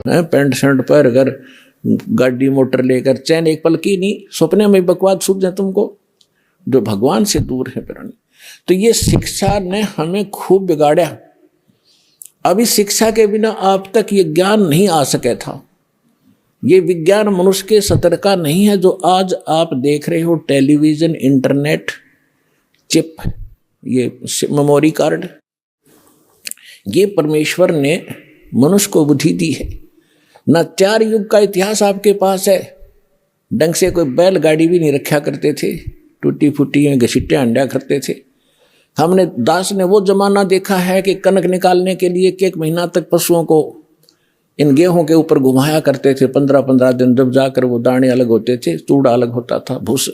Pant shirt पहन कर गाड़ी मोटर लेकर चैन एक पल की नहीं, सपने में बकवाद सूझ जाए तुमको, जो भगवान से दूर है प्राणी। तो ये शिक्षा ने हमें खूब बिगाड़ा। अभी शिक्षा के बिना आप तक ये ज्ञान नहीं आ सके था। ये विज्ञान मनुष्य के सतर का नहीं है जो आज आप देख रहे हो, टेलीविजन, इंटरनेट, चिप, ये मेमोरी कार्ड, ये परमेश्वर ने मनुष्य को बुद्धि दी है। ना 4 युग का इतिहास आपके पास है। ढंग से कोई बैलगाड़ी भी नहीं रखा करते थे, टूटी फूटी घसीटे अंडा करते थे। हमने दास ने वो जमाना देखा है कि कनक निकालने के लिए 1 महीना तक पशुओं को इन गेहूं के ऊपर घुमाया करते थे, 15-15 दिन, जब जाकर वो दाने अलग होते थे, चूड़ा अलग होता था, भूस।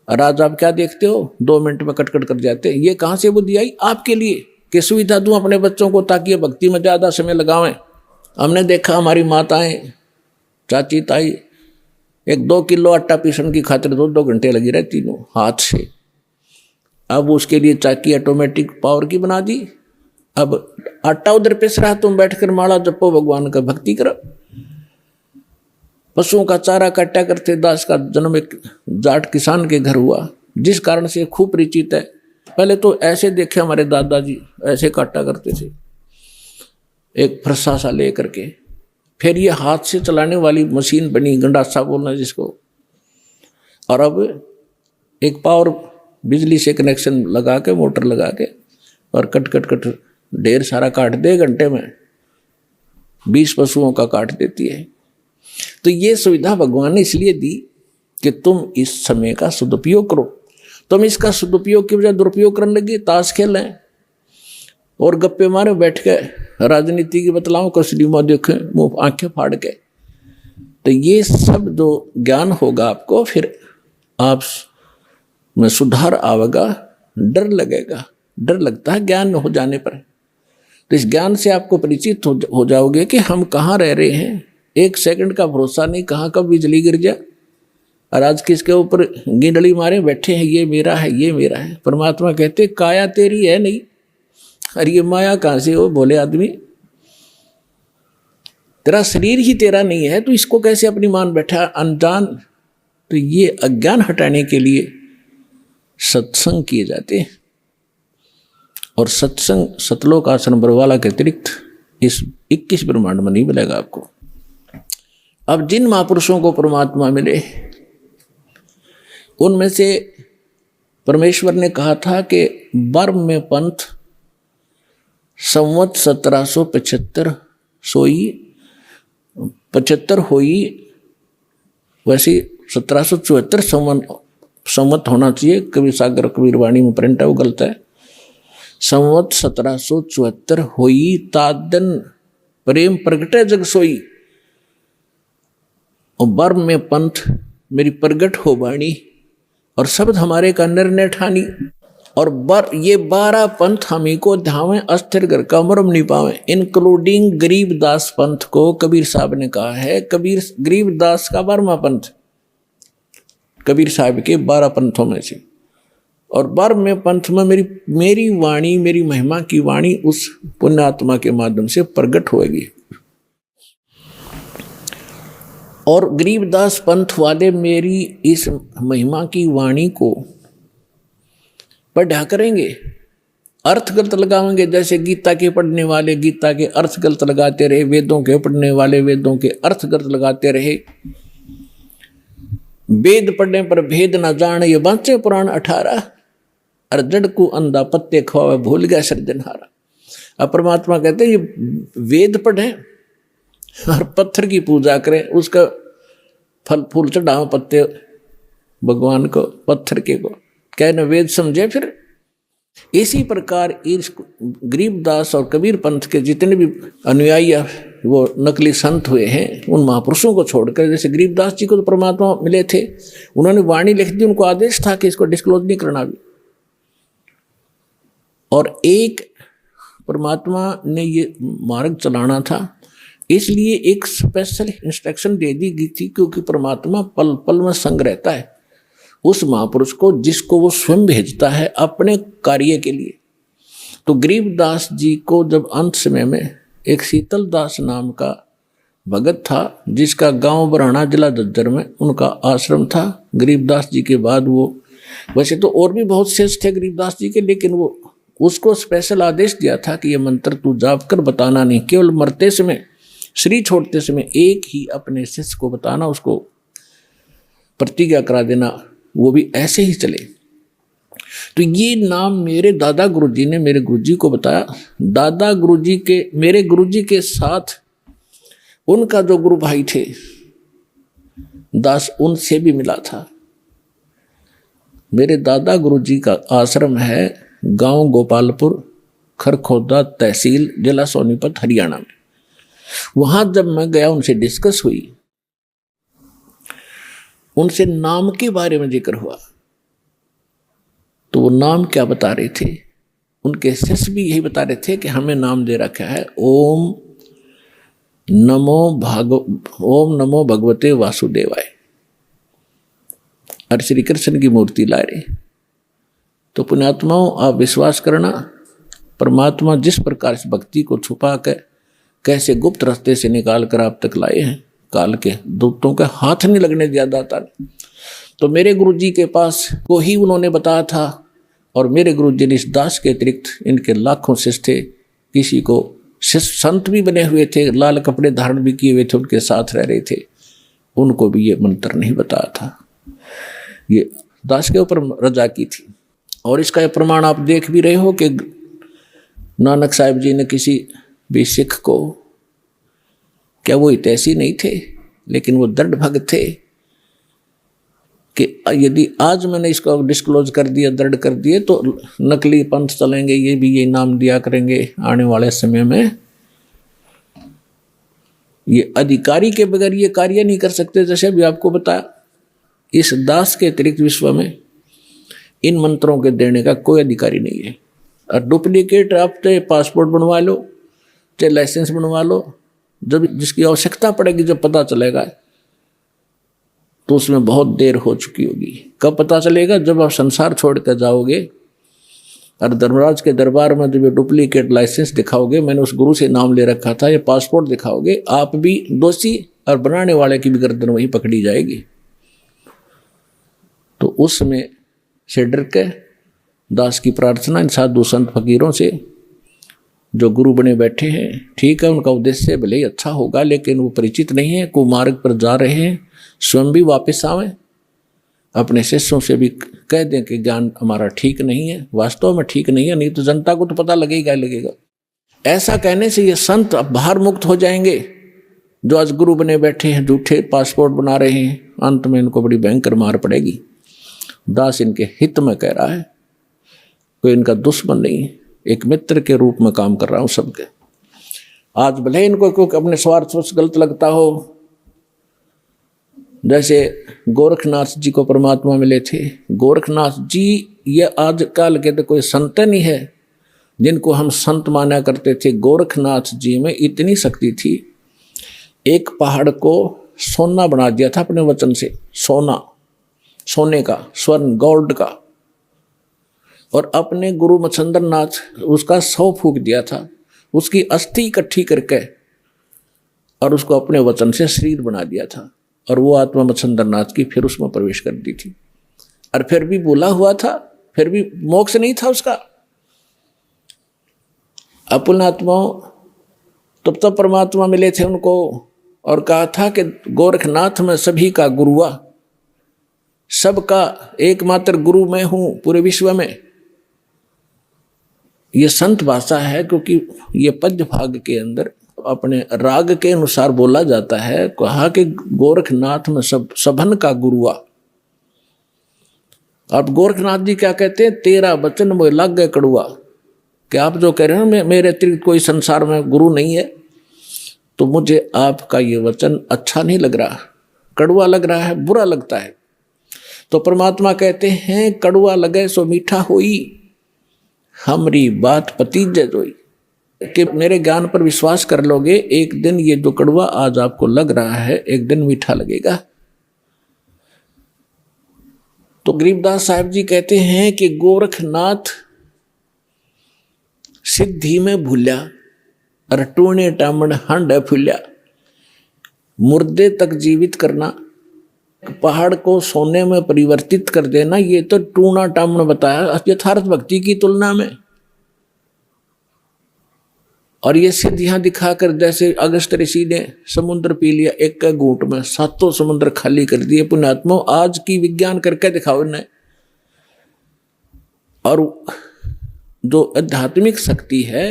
और आज आप क्या देखते हो, 2 मिनट में कट कर जाते। ये कहाँ से बुद्धि आई आपके लिए कि सुविधा दूं अपने बच्चों को ताकि भक्ति में ज़्यादा समय लगावें। हमने देखा हमारी माताएं, चाची, ताई 1-2 किलो आटा पीसने की खातिर 2-2 घंटे लगी रहती तीनों हाथ से। अब उसके लिए चाकी ऑटोमेटिक पावर की बना दी। अब आटा उधर पिस रहा, तुम बैठकर माला जपो, भगवान का भक्ति करो। पशुओं का चारा काटा करते। दास का जन्म एक जाट किसान के घर हुआ, जिस कारण से खूब परिचित है। पहले तो ऐसे देखे हमारे दादाजी ऐसे काटा करते थे, एक फरसा सा ले करके। फिर ये हाथ से चलाने वाली मशीन बनी, गंडासा बोलना जिसको। और अब एक पावर बिजली से कनेक्शन लगा के, मोटर लगा के, और कट ढेर सारा काट दे घंटे में, 20 पशुओं का काट देती है। तो ये सुविधा भगवान ने इसलिए दी कि तुम इस समय का सदुपयोग करो। तुम इसका सदुपयोग की बजाय दुरुपयोग करने लगे, ताश खेलें और गप्पे मारे बैठ के, राजनीति की बतलाओ, कसली माँ देखें, मुँह आंखें फाड़ के। तो ये सब जो ज्ञान होगा आपको, फिर आप में सुधार आवेगा, डर लगेगा। डर लगता है ज्ञान हो जाने पर। तो इस ज्ञान से आपको परिचित हो जाओगे कि हम कहाँ रह रहे हैं। 1 सेकंड का भरोसा नहीं, कहाँ कब बिजली गिर जाए। और आज किसके ऊपर गिंडली मारे बैठे हैं, ये मेरा है, ये मेरा है। परमात्मा कहते काया तेरी है नहीं, अरे ये माया कहाँ से हो बोले आदमी। तेरा शरीर ही तेरा नहीं है, तो इसको कैसे अपनी मान बैठा अनजान। तो ये अज्ञान हटाने के लिए सत्संग किए जाते हैं। और सत्संग सतलोक आसन बरवाला के अतिरिक्त इस 21 ब्रह्मांड में नहीं मिलेगा आपको। अब जिन महापुरुषों को परमात्मा मिले, उनमें से परमेश्वर ने कहा था कि बर्म में पंथ संवत 1775 सोई 75 होई, वैसे 1774 संवत होना चाहिए। कबीर सागर कबीर वाणी में प्रिंट है, वो गलत है। संवत 1774 होई, तादन प्रेम प्रगटे जग सोई। और बर्म में पंथ मेरी प्रगट हो बाणी, और शब्द हमारे का निर्णय ठानी। और ये 12 पंथ हमी को ध्यावें, अस्थिर घर का मरम नहीं पावे, इंक्लूडिंग गरीबदास पंथ को कबीर साहब ने कहा है। गरीबदास का 12वां पंथ कबीर साहब के 12 पंथों में से। और 12वें पंथ में मेरी वाणी, मेरी महिमा की वाणी उस पुण्यात्मा के माध्यम से प्रकट होगी। और गरीबदास पंथ वाले मेरी इस महिमा की वाणी को पढ़ा करेंगे, अर्थ गलत लगाएंगे। जैसे गीता के पढ़ने वाले गीता के अर्थ गलत लगाते रहे, वेदों के पढ़ने वाले वेदों के अर्थ गलत लगाते रहे। वेद पढ़ने पर भेद न जान, ये बांचे पुराण 18। और जड़ को अंधा पत्ते खवावे, भूल गया सृजनहारा। अब परमात्मा कहते हैं ये वेद पढ़े और पत्थर की पूजा करें, उसका फल फूल चढ़ाओ पत्ते भगवान को, पत्थर के को कहने वेद समझे। फिर इसी प्रकार इस गरीबदास और कबीर पंथ के जितने भी अनुयायी वो नकली संत हुए हैं, उन महापुरुषों को छोड़कर, जैसे गरीबदास जी को तो परमात्मा मिले थे, उन्होंने वाणी लिख दी, उनको आदेश था कि इसको डिस्क्लोज नहीं करना भी। और एक परमात्मा ने ये मार्ग चलाना था, इसलिए एक स्पेशल इंस्ट्रक्शन दे दी गई थी, क्योंकि परमात्मा पल पल में संग रहता है उस महापुरुष को जिसको वो स्वयं भेजता है अपने कार्य के लिए। तो गरीबदास जी को जब अंत समय में एक शीतल दास नाम का भगत था, जिसका गांव बराना जिला झज्जर में उनका आश्रम था। गरीबदास जी के बाद वो, वैसे तो और भी बहुत शेष थे गरीबदास जी के, लेकिन वो उसको स्पेशल आदेश दिया था कि ये मंत्र तू जाप कर, बताना नहीं, केवल मरते समय, शरीर छोड़ते समय एक ही अपने शिष्य को बताना, उसको प्रतिज्ञा करा देना, वो भी ऐसे ही चले। तो ये नाम मेरे दादा गुरुजी ने मेरे गुरुजी को बताया। दादा गुरुजी के, मेरे गुरुजी के साथ उनका जो गुरु भाई थे दास, उनसे भी मिला था। मेरे दादा गुरुजी का आश्रम है गांव गोपालपुर, खरखोदा तहसील, जिला सोनीपत, हरियाणा में। वहां जब मैं गया, उनसे डिस्कस हुई, उनसे नाम के बारे में जिक्र हुआ, तो वो नाम क्या बता रहे थे, उनके शिष्य भी यही बता रहे थे कि हमें नाम दे रखा है ओम नमो भगवते वासुदेवाय, और श्री कृष्ण की मूर्ति ला रहे। तो पुण्यात्माओं, आप विश्वास करना, परमात्मा जिस प्रकार से भक्ति को छुपा कर कैसे गुप्त रास्ते से निकाल कर आप तक लाए हैं, काल के दूतों का हाथ नहीं लगने दिया दाता ने। तो मेरे गुरुजी के पास को ही उन्होंने बताया था, और मेरे गुरुजी ने इस दास के अतिरिक्त इनके लाखों शिष्य थे, किसी को शिष्य संत भी बने हुए थे, लाल कपड़े धारण भी किए हुए थे, उनके साथ रह रहे थे, उनको भी ये मंत्र नहीं बताया था। ये दास के ऊपर रजा की थी। और इसका प्रमाण आप देख भी रहे हो कि नानक साहिब जी ने किसी भी सिख को, क्या वो हितैषी नहीं थे, लेकिन वो दृढ़ भक्त थे कि यदि आज मैंने इसको डिस्क्लोज कर दिया, दृढ़ कर दिए, तो नकली पंथ चलेंगे, ये भी ये नाम दिया करेंगे आने वाले समय में। ये अधिकारी के बगैर ये कार्य नहीं कर सकते। जैसे अभी आपको बताया, इस दास के अतिरिक्त विश्व में इन मंत्रों के देने का कोई अधिकारी नहीं है। और डुप्लीकेट आप चाहे पासपोर्ट बनवा लो, चाहे लाइसेंस बनवा लो, जब जिसकी आवश्यकता पड़ेगी, जब पता चलेगा, तो उसमें बहुत देर हो चुकी होगी। कब पता चलेगा? जब आप संसार छोड़ कर जाओगे और धर्मराज के दरबार में जब ये डुप्लीकेट लाइसेंस दिखाओगे, मैंने उस गुरु से नाम ले रखा था, ये पासपोर्ट दिखाओगे, आप भी दोषी और बनाने वाले की भी गर्दन वहीं पकड़ी जाएगी। तो उसमें से डर के दास की प्रार्थना इन साधु संत फकीरों से, जो गुरु बने बैठे हैं, ठीक है, उनका उद्देश्य भले ही अच्छा होगा, लेकिन वो परिचित नहीं है, कुमार्ग पर जा रहे हैं, स्वयं भी वापस आवें, अपने शिष्यों से भी कह दें कि ज्ञान हमारा ठीक नहीं है, वास्तव में ठीक नहीं है, नहीं तो जनता को तो पता लगेगा ही लगेगा। ऐसा कहने से ये संत अब बाहर मुक्त हो जाएंगे, जो आज गुरु बने बैठे हैं, झूठे पासपोर्ट बना रहे हैं, अंत में इनको बड़ी भयंकर मार पड़ेगी। दास इनके हित में कह रहा है, कोई इनका दुश्मन नहीं है, एक मित्र के रूप में काम कर रहा हूं सबके। आज भले इनको क्योंकि अपने स्वार्थ से गलत लगता हो, जैसे गोरखनाथ जी को परमात्मा मिले थे, गोरखनाथ जी ये आजकल के तो कोई संत नहीं है जिनको हम संत माना करते थे। गोरखनाथ जी में इतनी शक्ति थी, एक पहाड़ को सोना बना दिया था अपने वचन से, सोना, सोने का, स्वर्ण, गोल्ड का, और अपने गुरु मच्छंद्र नाथ उसका 100 फूंक दिया था, उसकी अस्थि इकट्ठी करके, और उसको अपने वचन से शरीर बना दिया था, और वो आत्मा मच्छंद्र नाथ की फिर उसमें प्रवेश कर दी थी। और फिर भी बोला हुआ था, फिर भी मोक्ष नहीं था उसका। अपुन आत्माओं तब परमात्मा मिले थे उनको, और कहा था कि गोरखनाथ में सभी का गुरुआ, सबका एकमात्र गुरु मैं हूं पूरे विश्व में। ये संत भाषा है, क्योंकि ये पद्य भाग के अंदर अपने राग के अनुसार बोला जाता है। कहा कि गोरखनाथ में सबन का गुरुआ। अब गोरखनाथ जी क्या कहते हैं, तेरा वचन मोह लग गए कड़ुआ, कि आप जो कह रहे हैं मेरे अतिरिक्त कोई संसार में गुरु नहीं है, तो मुझे आपका ये वचन अच्छा नहीं लग रहा, कड़ुआ लग रहा है, बुरा लगता है। तो परमात्मा कहते हैं, कड़ुआ लगे सो मीठा होई, हमारी बात पतीजे जोई, कि मेरे ज्ञान पर विश्वास कर लोगे, एक दिन ये जो कड़वा आज आपको लग रहा है, एक दिन मीठा लगेगा। तो गरीबदास साहब जी कहते हैं कि गोरखनाथ सिद्धि में भूल्या, और टूणे टामण हंड फुल्या, मुर्दे तक जीवित करना, पहाड़ को सोने में परिवर्तित कर देना, ये तो टूना टामना बताया यथार्थ भक्ति की तुलना में। और ये सिद्धियां दिखाकर, जैसे अगस्त ऋषि ने समुद्र पी लिया एक घूंट में, 7 समुद्र खाली कर दिए। पुण्यात्मा आज की विज्ञान करके दिखाओ ने। और जो आध्यात्मिक शक्ति है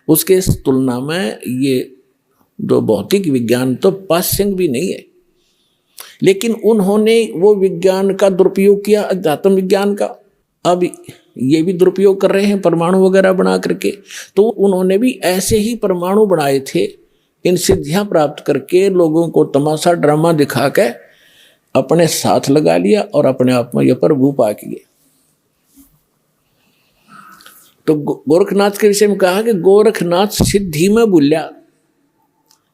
उसके तुलना में ये जो भौतिक विज्ञान तो पाश्यंग भी नहीं है। लेकिन उन्होंने वो विज्ञान का दुरुपयोग किया, अध्यात्म विज्ञान का। अब ये भी दुरुपयोग कर रहे हैं परमाणु वगैरह बना करके। तो उन्होंने भी ऐसे ही परमाणु बनाए थे, इन सिद्धियां प्राप्त करके लोगों को तमाशा ड्रामा दिखा के अपने साथ लगा लिया और अपने आप में यह प्रभु पा किए। तो गोरखनाथ के विषय में कहा कि गोरखनाथ सिद्धि में भूलिया,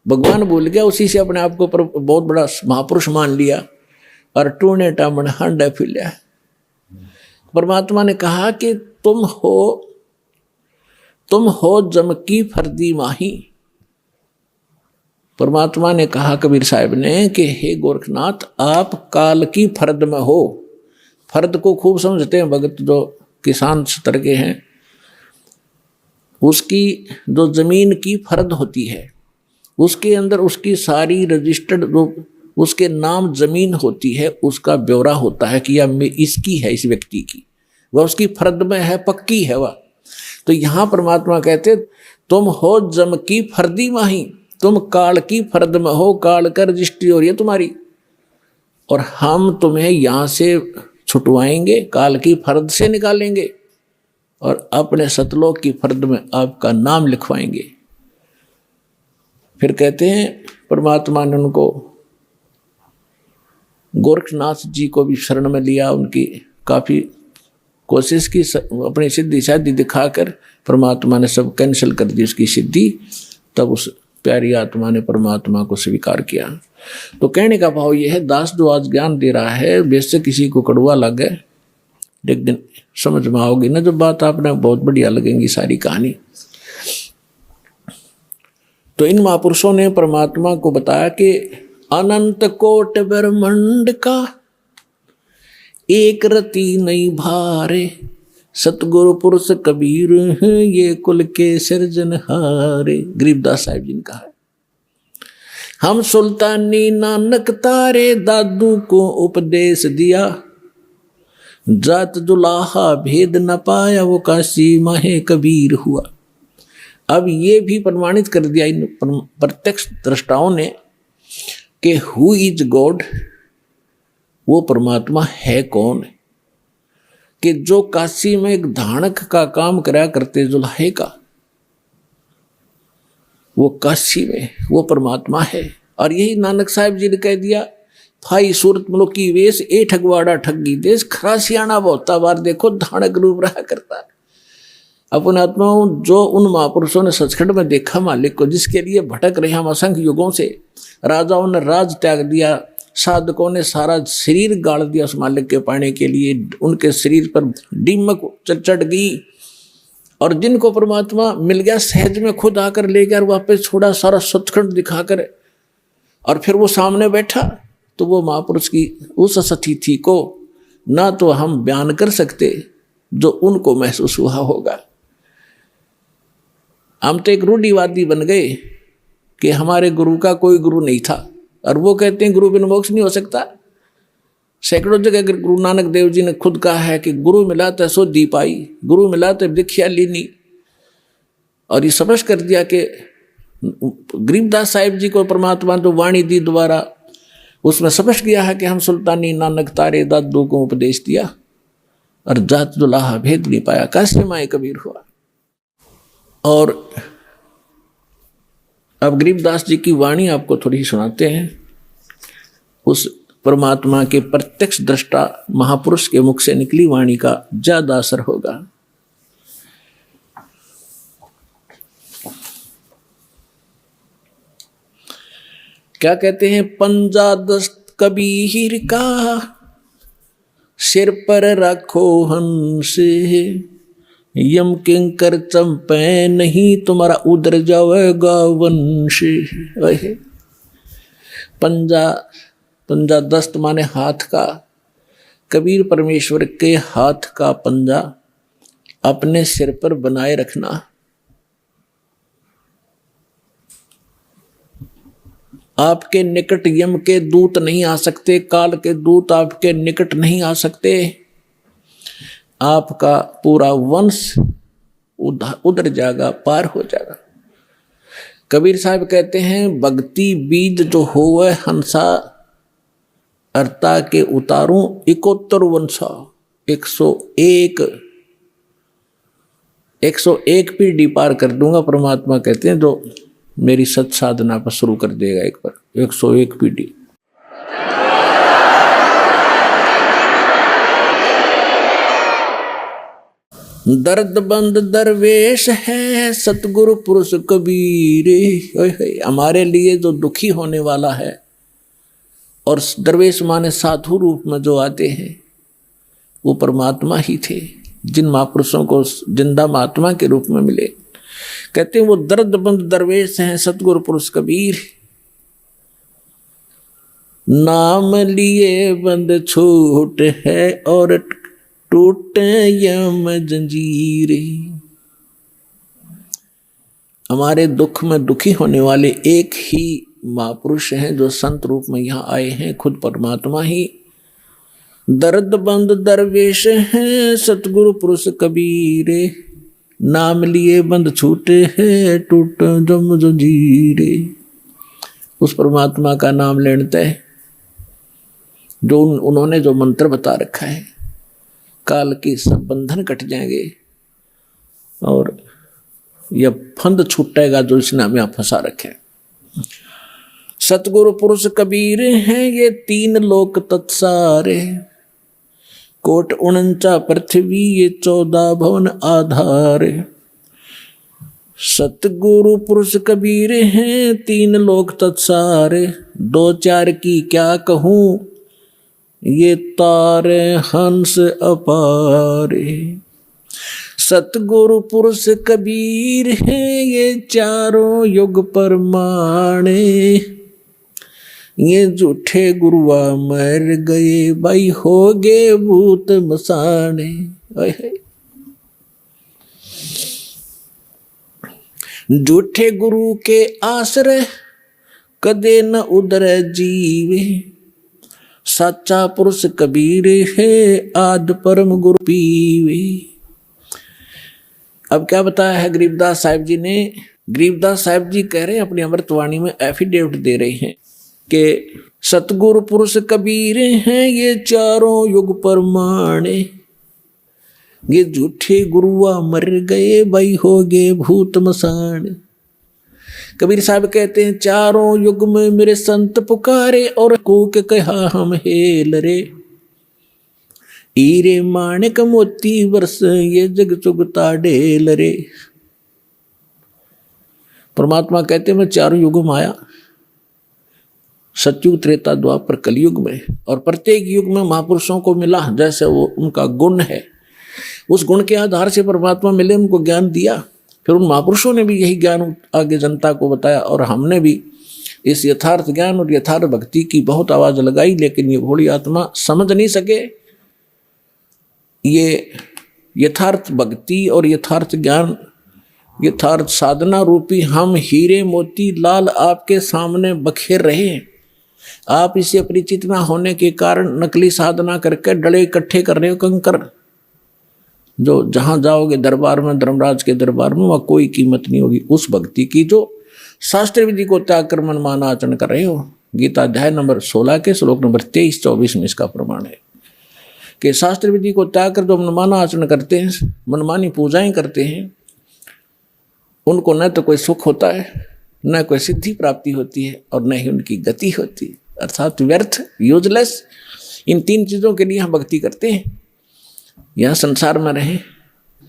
भगवान भूल गया, उसी से अपने आप को बहुत बड़ा महापुरुष मान लिया और टूने टामन हांडा फिलिया। परमात्मा ने कहा कि तुम हो जम की फर्दी माही। परमात्मा ने कहा कबीर साहब ने कि हे गोरखनाथ, आप काल की फर्द में हो। फर्द को खूब समझते हैं भगत जो किसान स्तर के हैं। उसकी जो जमीन की फर्द होती है उसके अंदर उसकी सारी रजिस्टर्ड जो उसके नाम जमीन होती है, उसका ब्यौरा होता है कि यह इसकी है, इस व्यक्ति की, वह उसकी फर्द में है, पक्की है वह। तो यहाँ परमात्मा कहते तुम हो जम की फर्दी माही, तुम काल की फर्द में हो, काल का रजिस्ट्री हो रही है तुम्हारी, और हम तुम्हें यहाँ से छुटवाएंगे, काल की फर्द से निकालेंगे और अपने सतलोक की फर्द में आपका नाम लिखवाएंगे। फिर कहते हैं परमात्मा ने उनको गोरखनाथ जी को भी शरण में लिया, उनकी काफ़ी कोशिश की, अपनी सिद्धि शादी दिखाकर परमात्मा ने सब कैंसिल कर दी उसकी सिद्धि। तब उस प्यारी आत्मा ने परमात्मा को स्वीकार किया। तो कहने का भाव यह है, दास जो आज ज्ञान दे रहा है, वैसे किसी को कड़वा लगे, एक दिन समझ में आओगी ना जब बात, आपने बहुत बढ़िया लगेंगी सारी कहानी। तो इन महापुरुषों ने परमात्मा को बताया कि अनंत कोट ब्रह्मांड का एक रति नहीं भारे, सतगुरु पुरुष कबीर ये कुल के सिरजनहारे। गरीबदास साहिब जी ने कहा है, हम सुल्तानी नानक तारे दादू को उपदेश दिया, जात जुलाहा भेद न पाया वो काशी माहे कबीर हुआ। अब ये भी प्रमाणित कर दिया इन प्रत्यक्ष दृष्टाओं ने कि हु इज गॉड, वो परमात्मा है कौन, कि जो काशी में एक धानक का काम करा करते जुल्हे का, वो काशी में वो परमात्मा है। और यही नानक साहिब जी ने कह दिया, भाई सूरत मलोकी वेश ए ठगवाड़ा ठगी देश, खरा सियाणा बहुता बार देखो धानक रूप रहा करता। अपने आत्माओं, जो उन महापुरुषों ने सचखंड में देखा मालिक को, जिसके लिए भटक रहे हम असंख्य युगों से, राजाओं ने राज त्याग दिया, साधकों ने सारा शरीर गाड़ दिया उस मालिक के पाने के लिए, उनके शरीर पर दीमक चढ़ गई, और जिनको परमात्मा मिल गया सहज में खुद आकर ले गया, वापस छोड़ा सारा सचखंड दिखाकर, और फिर वो सामने बैठा। तो वो महापुरुष की उस सतिथि को ना तो हम बयान कर सकते जो उनको महसूस हुआ होगा। हम तो एक रूढ़िवादी बन गए कि हमारे गुरु का कोई गुरु नहीं था, और वो कहते हैं गुरु बिन मोक्ष नहीं हो सकता। सैकड़ों जगह गुरु नानक देव जी ने खुद कहा है कि गुरु मिला तो सो दी पाई, गुरु मिला तो दीक्षा लीनी। और ये समझ कर दिया कि गरीबदास साहिब जी को परमात्मा जो वाणी दी द्वारा, उसमें समझ गया है कि हम सुल्तानी नानक तारे दादू को उपदेश दिया, और जात दुलाहा भेद नहीं पाया, काशी माए कबीर हुआ। और अब गरीबदास जी की वाणी आपको थोड़ी सुनाते हैं, उस परमात्मा के प्रत्यक्ष दृष्टा महापुरुष के मुख से निकली वाणी का ज्यादा असर होगा। क्या कहते हैं, पंजा दस्त कबीर का सिर पर रखो हंस, यम किंकर चंपे नहीं तुम्हारा उधर जाएगा वंश। पंजा, पंजा दस्त माने हाथ का। कबीर परमेश्वर के हाथ का पंजा अपने सिर पर बनाए रखना। आपके निकट यम के दूत नहीं आ सकते, काल के दूत आपके निकट नहीं आ सकते। आपका पूरा वंश उधर जाएगा, पार हो जाएगा। कबीर साहब कहते हैं, भक्ति बीज जो होवे हंसा, अर्ता के उतारूं 71 वंशा। 101 पीढ़ी पार कर दूंगा। परमात्मा कहते हैं जो मेरी सत साधना पर शुरू कर देगा एक बार, 101 पीढ़ी। दर्द बंद दरवेश है सतगुरु पुरुष कबीर। हमारे लिए जो दुखी होने वाला है, और दरवेश माने साधु रूप में जो आते हैं, वो परमात्मा ही थे, जिन महापुरुषों को जिंदा महात्मा के रूप में मिले। कहते हैं वो दर्द बंद दरवेश हैं सतगुरु पुरुष कबीर। नाम लिए बंद छूट है और टूटे यम जंजीर। हमारे दुख में दुखी होने वाले एक ही महापुरुष हैं जो संत रूप में यहाँ आए हैं, खुद परमात्मा ही। दर्द बंद दरवेश हैं सतगुरु पुरुष कबीर। नाम लिए बंद छूटे है टूट जम जंजीरे। उस परमात्मा का नाम लेते हैं, जो उन्होंने जो मंत्र बता रखा है, काल के सब बंधन कट जाएंगे और यह फंद छूटेगा जो इसने हमें फंसा रखे। सतगुरु पुरुष कबीर हैं ये 3 लोक तत्सारे। कोट 49 पृथ्वी ये 14 भवन आधार। सतगुरु पुरुष कबीर हैं 3 लोक तत्सारे। 2-4 की क्या कहूं ये तारे हंस अपारे। सतगुरु पुरुष कबीर हैं ये 4 युग परमाणे। ये झूठे गुरुआ मर गए भाई हो गए भूत मसाने। झूठे गुरु के आश्रय कदे न उदर जीवे। सच्चा पुरुष कबीर है आद परम गुरु पीवे। अब क्या बताया है गरीबदास साहिब जी ने? गरीबदास साहिब जी कह रहे हैं अपनी अमृतवाणी में, एफिडेविट दे रहे हैं कि सतगुरु पुरुष कबीर हैं ये 4 युग परमाणे। ये झूठे गुरुआ मर गए भाई हो गए भूत मसान। कबीर साहब कहते हैं 4 युग में मेरे संत पुकारे और कूक कहा हम हेल रे। हीरे माणिक मोती वर्ष ये जग चुगता ढेल रे। परमात्मा कहते हैं मैं 4 युग में आया, सतयुग त्रेता द्वापर कलयुग में, और प्रत्येक युग में महापुरुषों को मिला जैसे वो उनका गुण है, उस गुण के आधार से परमात्मा मिले, उनको ज्ञान दिया। फिर उन महापुरुषों ने भी यही ज्ञान आगे जनता को बताया, और हमने भी इस यथार्थ ज्ञान और यथार्थ भक्ति की बहुत आवाज लगाई, लेकिन ये भोली आत्मा समझ नहीं सके। ये यथार्थ भक्ति और यथार्थ ज्ञान, यथार्थ साधना रूपी हम हीरे मोती लाल आपके सामने बखेर रहे हैं। आप इससे परिचित ना होने के कारण नकली साधना करके डले इकट्ठे कर रहे हो कंकर, जो जहां जाओगे दरबार में, धर्मराज के दरबार में, वहां कोई कीमत नहीं होगी उस भक्ति की जो शास्त्र विधि को त्याग कर मनमाना आचरण कर रहे हो। गीता अध्याय नंबर 16 के श्लोक नंबर 23-24 में इसका प्रमाण है कि शास्त्र विधि को त्याग कर जो मनमाना आचरण करते हैं, मनमानी पूजाएं करते हैं, उनको न तो कोई सुख होता है, न कोई सिद्धि प्राप्ति होती है, और न ही उनकी गति होती है, अर्थात व्यर्थ, यूजलेस। इन 3 चीज़ों के लिए हम भक्ति करते हैं। यह संसार में रहे,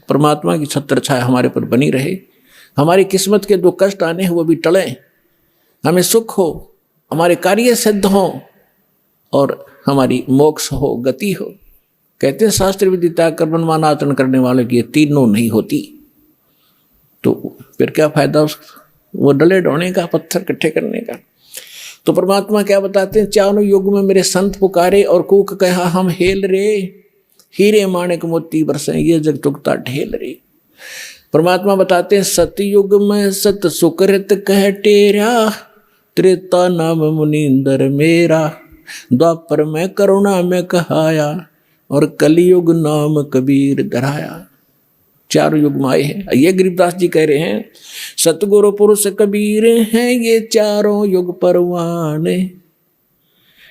परमात्मा की छत्र छाया हमारे पर बनी रहे, हमारी किस्मत के जो कष्ट आने हैं वो भी टलें, हमें सुख हो, हमारे कार्य सिद्ध हो और हमारी मोक्ष हो, गति हो। कहते हैं शास्त्र विधि त्याग कर मनमाना आचरण करने वाले की ये तीनों नहीं होती, तो फिर क्या फायदा उस वो डले ढोने का, पत्थर इकट्ठे करने का। तो परमात्मा क्या बताते हैं, चारों युग में मेरे संत पुकारे और कूक कहा हम हेल रे, हीरे माणिक मोती बरसे ये जग चुकता ढेल रे। परमात्मा बताते हैं सतयुग में सत सुकृत कह टेरा, त्रेता नाम मुनींदर मेरा, द्वापर में करुणा में कहाया, और कलयुग नाम कबीर धराया। चार युग में आए हैं। ये गरीबदास जी कह रहे हैं सतगुरु पुरुष कबीर हैं ये चारों युग परवान,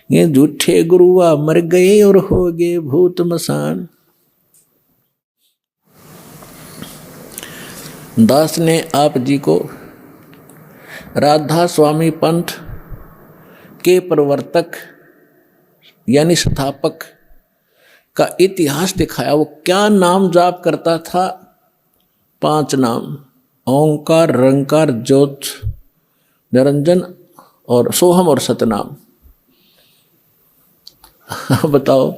ये झूठे गुरुआ मर गए और हो गए भूत मसान। दास ने आप जी को राधा स्वामी पंथ के प्रवर्तक यानी स्थापक का इतिहास दिखाया। वो क्या नाम जाप करता था? 5 नाम, ओंकार, रंकार, ज्योत, निरंजन और सोहम और सतनाम। बताओ,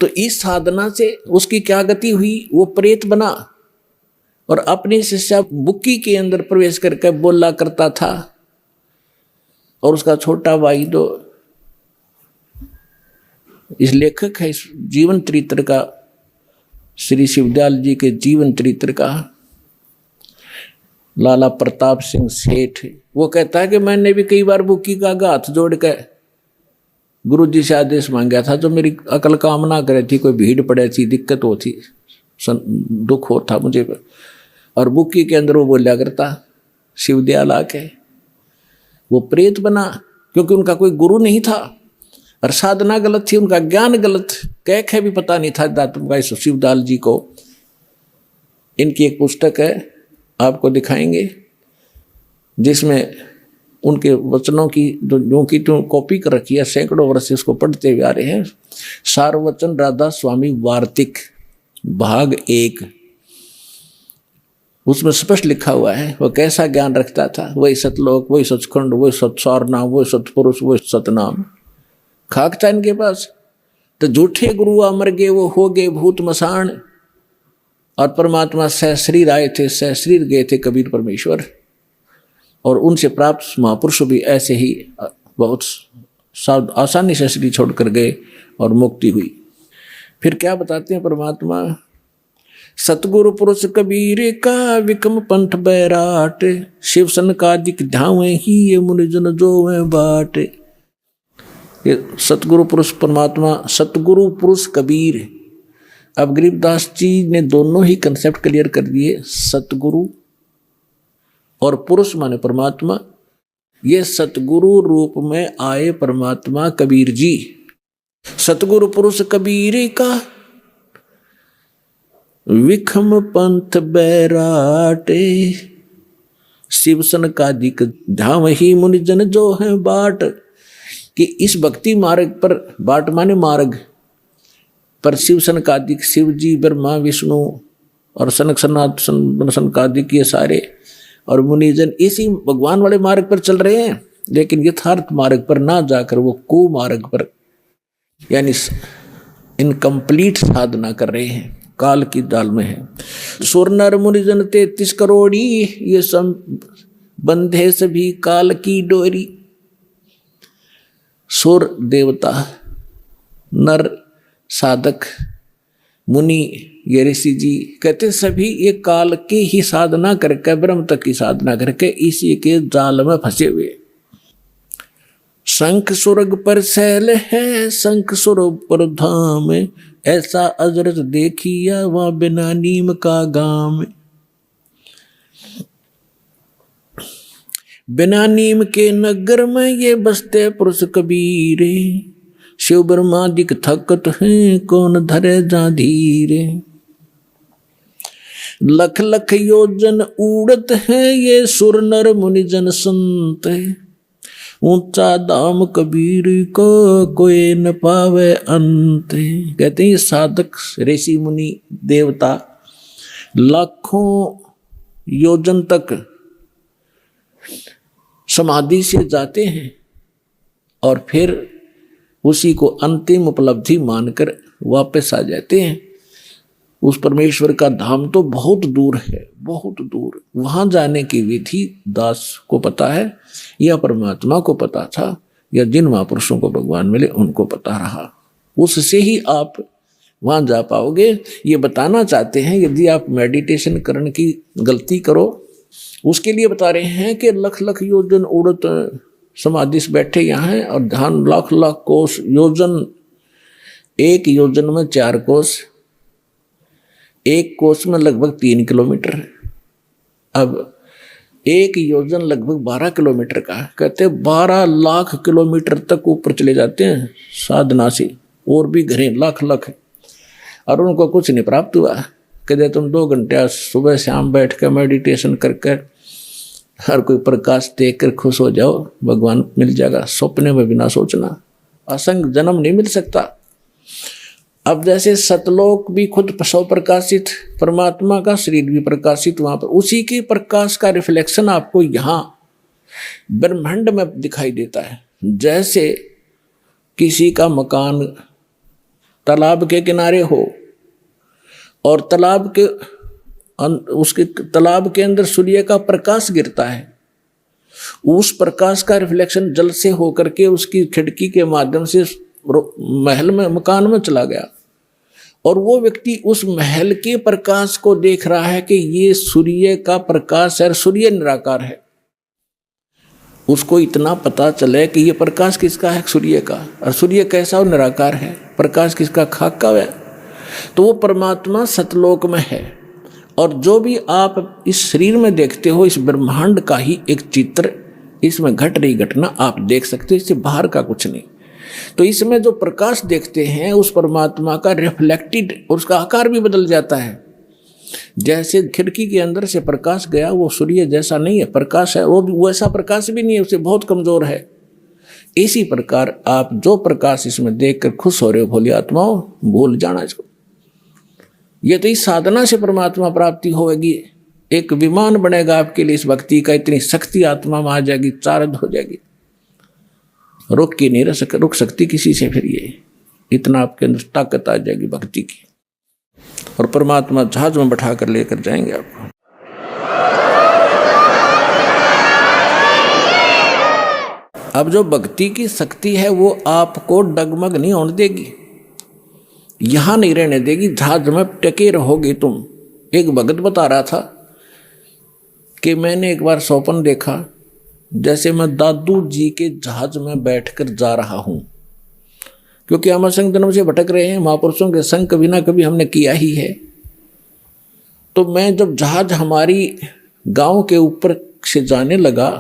तो इस साधना से उसकी क्या गति हुई? वो प्रेत बना और अपनी शिष्या बुक्की के अंदर प्रवेश करके बोला करता था। और उसका छोटा भाई तो इस लेखक है इस जीवन चरित्र का, श्री शिवदयाल जी के जीवन चरित्र का, लाला प्रताप सिंह सेठ। वो कहता है कि मैंने भी कई बार बुक्की का हाथ जोड़ के गुरु जी से आदेश मांगा था, तो मेरी अकल काम ना करे थी, कोई भीड़ पड़े थी, दिक्कत हो थी, दुख हो था मुझे। और बुक्की के अंदर वो बोला करता शिवदयाल आके। वो प्रेत बना क्योंकि उनका कोई गुरु नहीं था और साधना गलत थी, उनका ज्ञान गलत, कह भी पता नहीं था दातुम का शिवदयाल जी को। इनकी एक पुस्तक है, आपको दिखाएंगे, जिसमें उनके वचनों की जो की तो कॉपी कर रखी है, सैकड़ों वर्ष से इसको पढ़ते हुए आ रहे हैं। सारवचन राधा स्वामी वार्तिक भाग 1, उसमें स्पष्ट लिखा हुआ है वह कैसा ज्ञान रखता था। वही सतलोक, वही सचखंड, वही सत्सारनाम, वही सतपुरुष, वही सतनाम। खाक था इनके पास। तो झूठे गुरु अमर गए, वो हो गए भूत मसान। और परमात्मा सहशरीर आए थे, सहशरीर गए थे कबीर परमेश्वर। और उनसे प्राप्त महापुरुष भी ऐसे ही बहुत आसानी से शरीर छोड़कर गए और मुक्ति हुई। फिर क्या बताते हैं परमात्मा, सतगुरु पुरुष कबीर का विकम पंथ बैराट, शिव सन का दिक धावे ही ये मुनिजन जो वे बाट। ये सतगुरु पुरुष परमात्मा, सतगुरु पुरुष कबीर। अब गरीबदास जी ने दोनों ही कंसेप्ट क्लियर कर दिए, सतगुरु और पुरुष माने परमात्मा। ये सतगुरु रूप में आए परमात्मा कबीर जी। सतगुरु पुरुष कबीर का विखम पंथ बैराटे, शिव सन का दिक धाम ही मुनिजन जो है बाट। कि इस भक्ति मार्ग पर, बाट माने मार्ग पर, शिव सन का दिक, शिव जी, ब्रह्मा, विष्णु और सनक सनातन सनकादिक ये सारे और मुनिजन इसी भगवान वाले मार्ग पर चल रहे हैं, लेकिन यथार्थ मार्ग पर ना जाकर वो कुमार्ग पर यानी इनकम्प्लीट साधना कर रहे हैं, काल की दाल में है। सुर नर मुनिजन 33 करोड़ी, ये सब बंधे सभी काल की डोरी। सुर देवता, नर साधक, मुनि ये ऋषि जी कहते सभी ये काल की ही साधना करके, ब्रह्म तक की साधना करके इसी के जाल में फंसे हुए। शंख सुरग पर सैल है, शंख सुर पर धाम, ऐसा अजरत देखिया वहां बिना नीम का गाम। बिना नीम के नगर में ये बसते पुरुष कबीरे, शिव ब्रह्मादिक थकत हैं कौन धरे जा धीरे। लख लख योजन उड़त है ये सुर नर मुनिजन संत, ऊंचा दाम कबीर को कोई न पावे अंत। कहते हैं साधक ऋषि मुनि देवता लाखों योजन तक समाधि से जाते हैं और फिर उसी को अंतिम उपलब्धि मानकर वापस आ जाते हैं। उस परमेश्वर का धाम तो बहुत दूर है, बहुत दूर। वहां जाने की विधि दास को पता है या परमात्मा को पता था या जिन महापुरुषों को भगवान मिले उनको पता रहा, उससे ही आप वहां जा पाओगे। ये बताना चाहते हैं यदि आप मेडिटेशन करने की गलती करो, उसके लिए बता रहे हैं कि लख लख योजन उड़त समाधि से बैठे यहाँ हैं और ध्यान लाख लाख कोस योजन, एक योजन में 4 कोस, एक कोस में लगभग 3 किलोमीटर है। अब एक योजन लगभग 12 किलोमीटर का है। कहते 12 लाख किलोमीटर तक ऊपर चले जाते हैं साधना से, और भी घरें लाख लाख है और उनको कुछ नहीं प्राप्त हुआ। कहते तुम 2 घंटे सुबह शाम बैठ कर मेडिटेशन करके हर कोई प्रकाश देख कर खुश हो जाओ, भगवान मिल जाएगा। सपने में बिना सोचना असंग जन्म नहीं मिल सकता। अब जैसे सतलोक भी खुद सौ प्रकाशित, परमात्मा का शरीर भी प्रकाशित, वहां पर उसी के प्रकाश का रिफ्लेक्शन आपको यहाँ ब्रह्मांड में दिखाई देता है। जैसे किसी का मकान तालाब के किनारे हो और तालाब के उसके तालाब के अंदर सूर्य का प्रकाश गिरता है, उस प्रकाश का रिफ्लेक्शन जल से होकर के उसकी खिड़की के माध्यम से महल में, मकान में चला गया, और वो व्यक्ति उस महल के प्रकाश को देख रहा है कि ये सूर्य का प्रकाश है, सूर्य निराकार है। उसको इतना पता चले कि ये प्रकाश किसका है, सूर्य का, और सूर्य कैसा और निराकार है, प्रकाश किसका, खाक का है। तो वो परमात्मा सतलोक में है। और जो भी आप इस शरीर में देखते हो, इस ब्रह्मांड का ही एक चित्र, इसमें घट रही घटना आप देख सकते हो, इससे बाहर का कुछ नहीं। तो इसमें जो प्रकाश देखते हैं उस परमात्मा का रिफ्लेक्टेड, और उसका आकार भी बदल जाता है। जैसे खिड़की के अंदर से प्रकाश गया, वो सूर्य जैसा नहीं है, प्रकाश है, वो भी वैसा प्रकाश भी नहीं है, उससे बहुत कमजोर है। इसी प्रकार आप जो प्रकाश इसमें देखकर खुश हो रहे हो भोली आत्माओं, भूल जाना इसको। ये तो इस साधना से परमात्मा प्राप्ति होगी। एक विमान बनेगा आपके लिए इस भक्ति का, इतनी शक्ति आत्मा में आ जाएगी, चार्ज हो जाएगी, रुक के नहीं रुक सकती किसी से। फिर ये इतना आपके अंदर ताकत आ जाएगी भक्ति की, और परमात्मा जहाज में बैठा कर लेकर जाएंगे आपको। अब जो भक्ति की शक्ति है वो आपको डगमग नहीं होने देगी, यहां नहीं रहने देगी, जहाज में टके रहोगे तुम। एक भगत बता रहा था कि मैंने एक बार स्वप्न देखा जैसे मैं दादू जी के जहाज में बैठकर जा रहा हूं, क्योंकि हम असंग जन्म से भटक रहे हैं, महापुरुषों के संग कभी ना कभी हमने किया ही है। तो मैं जब जहाज हमारी गांव के ऊपर से जाने लगा,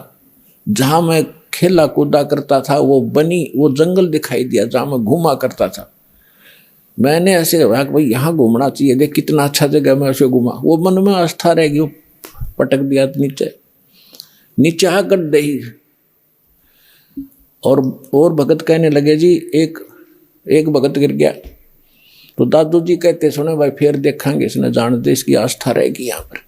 जहां मैं खेला कूदा करता था, वो जंगल दिखाई दिया जहां मैं घूमा करता था। मैंने ऐसे कहा कि भाई यहाँ घूमना चाहिए, देख कितना अच्छा जगह, मैं ऐसे घूमा। वो मन में आस्था रहेगी, वो पटक दिया नीचे आकर दही। और भगत कहने लगे जी, एक भगत गिर गया। तो दादू जी कहते सुने भाई फिर देखेंगे, इसने जानते इसकी आस्था रहेगी यहाँ पर।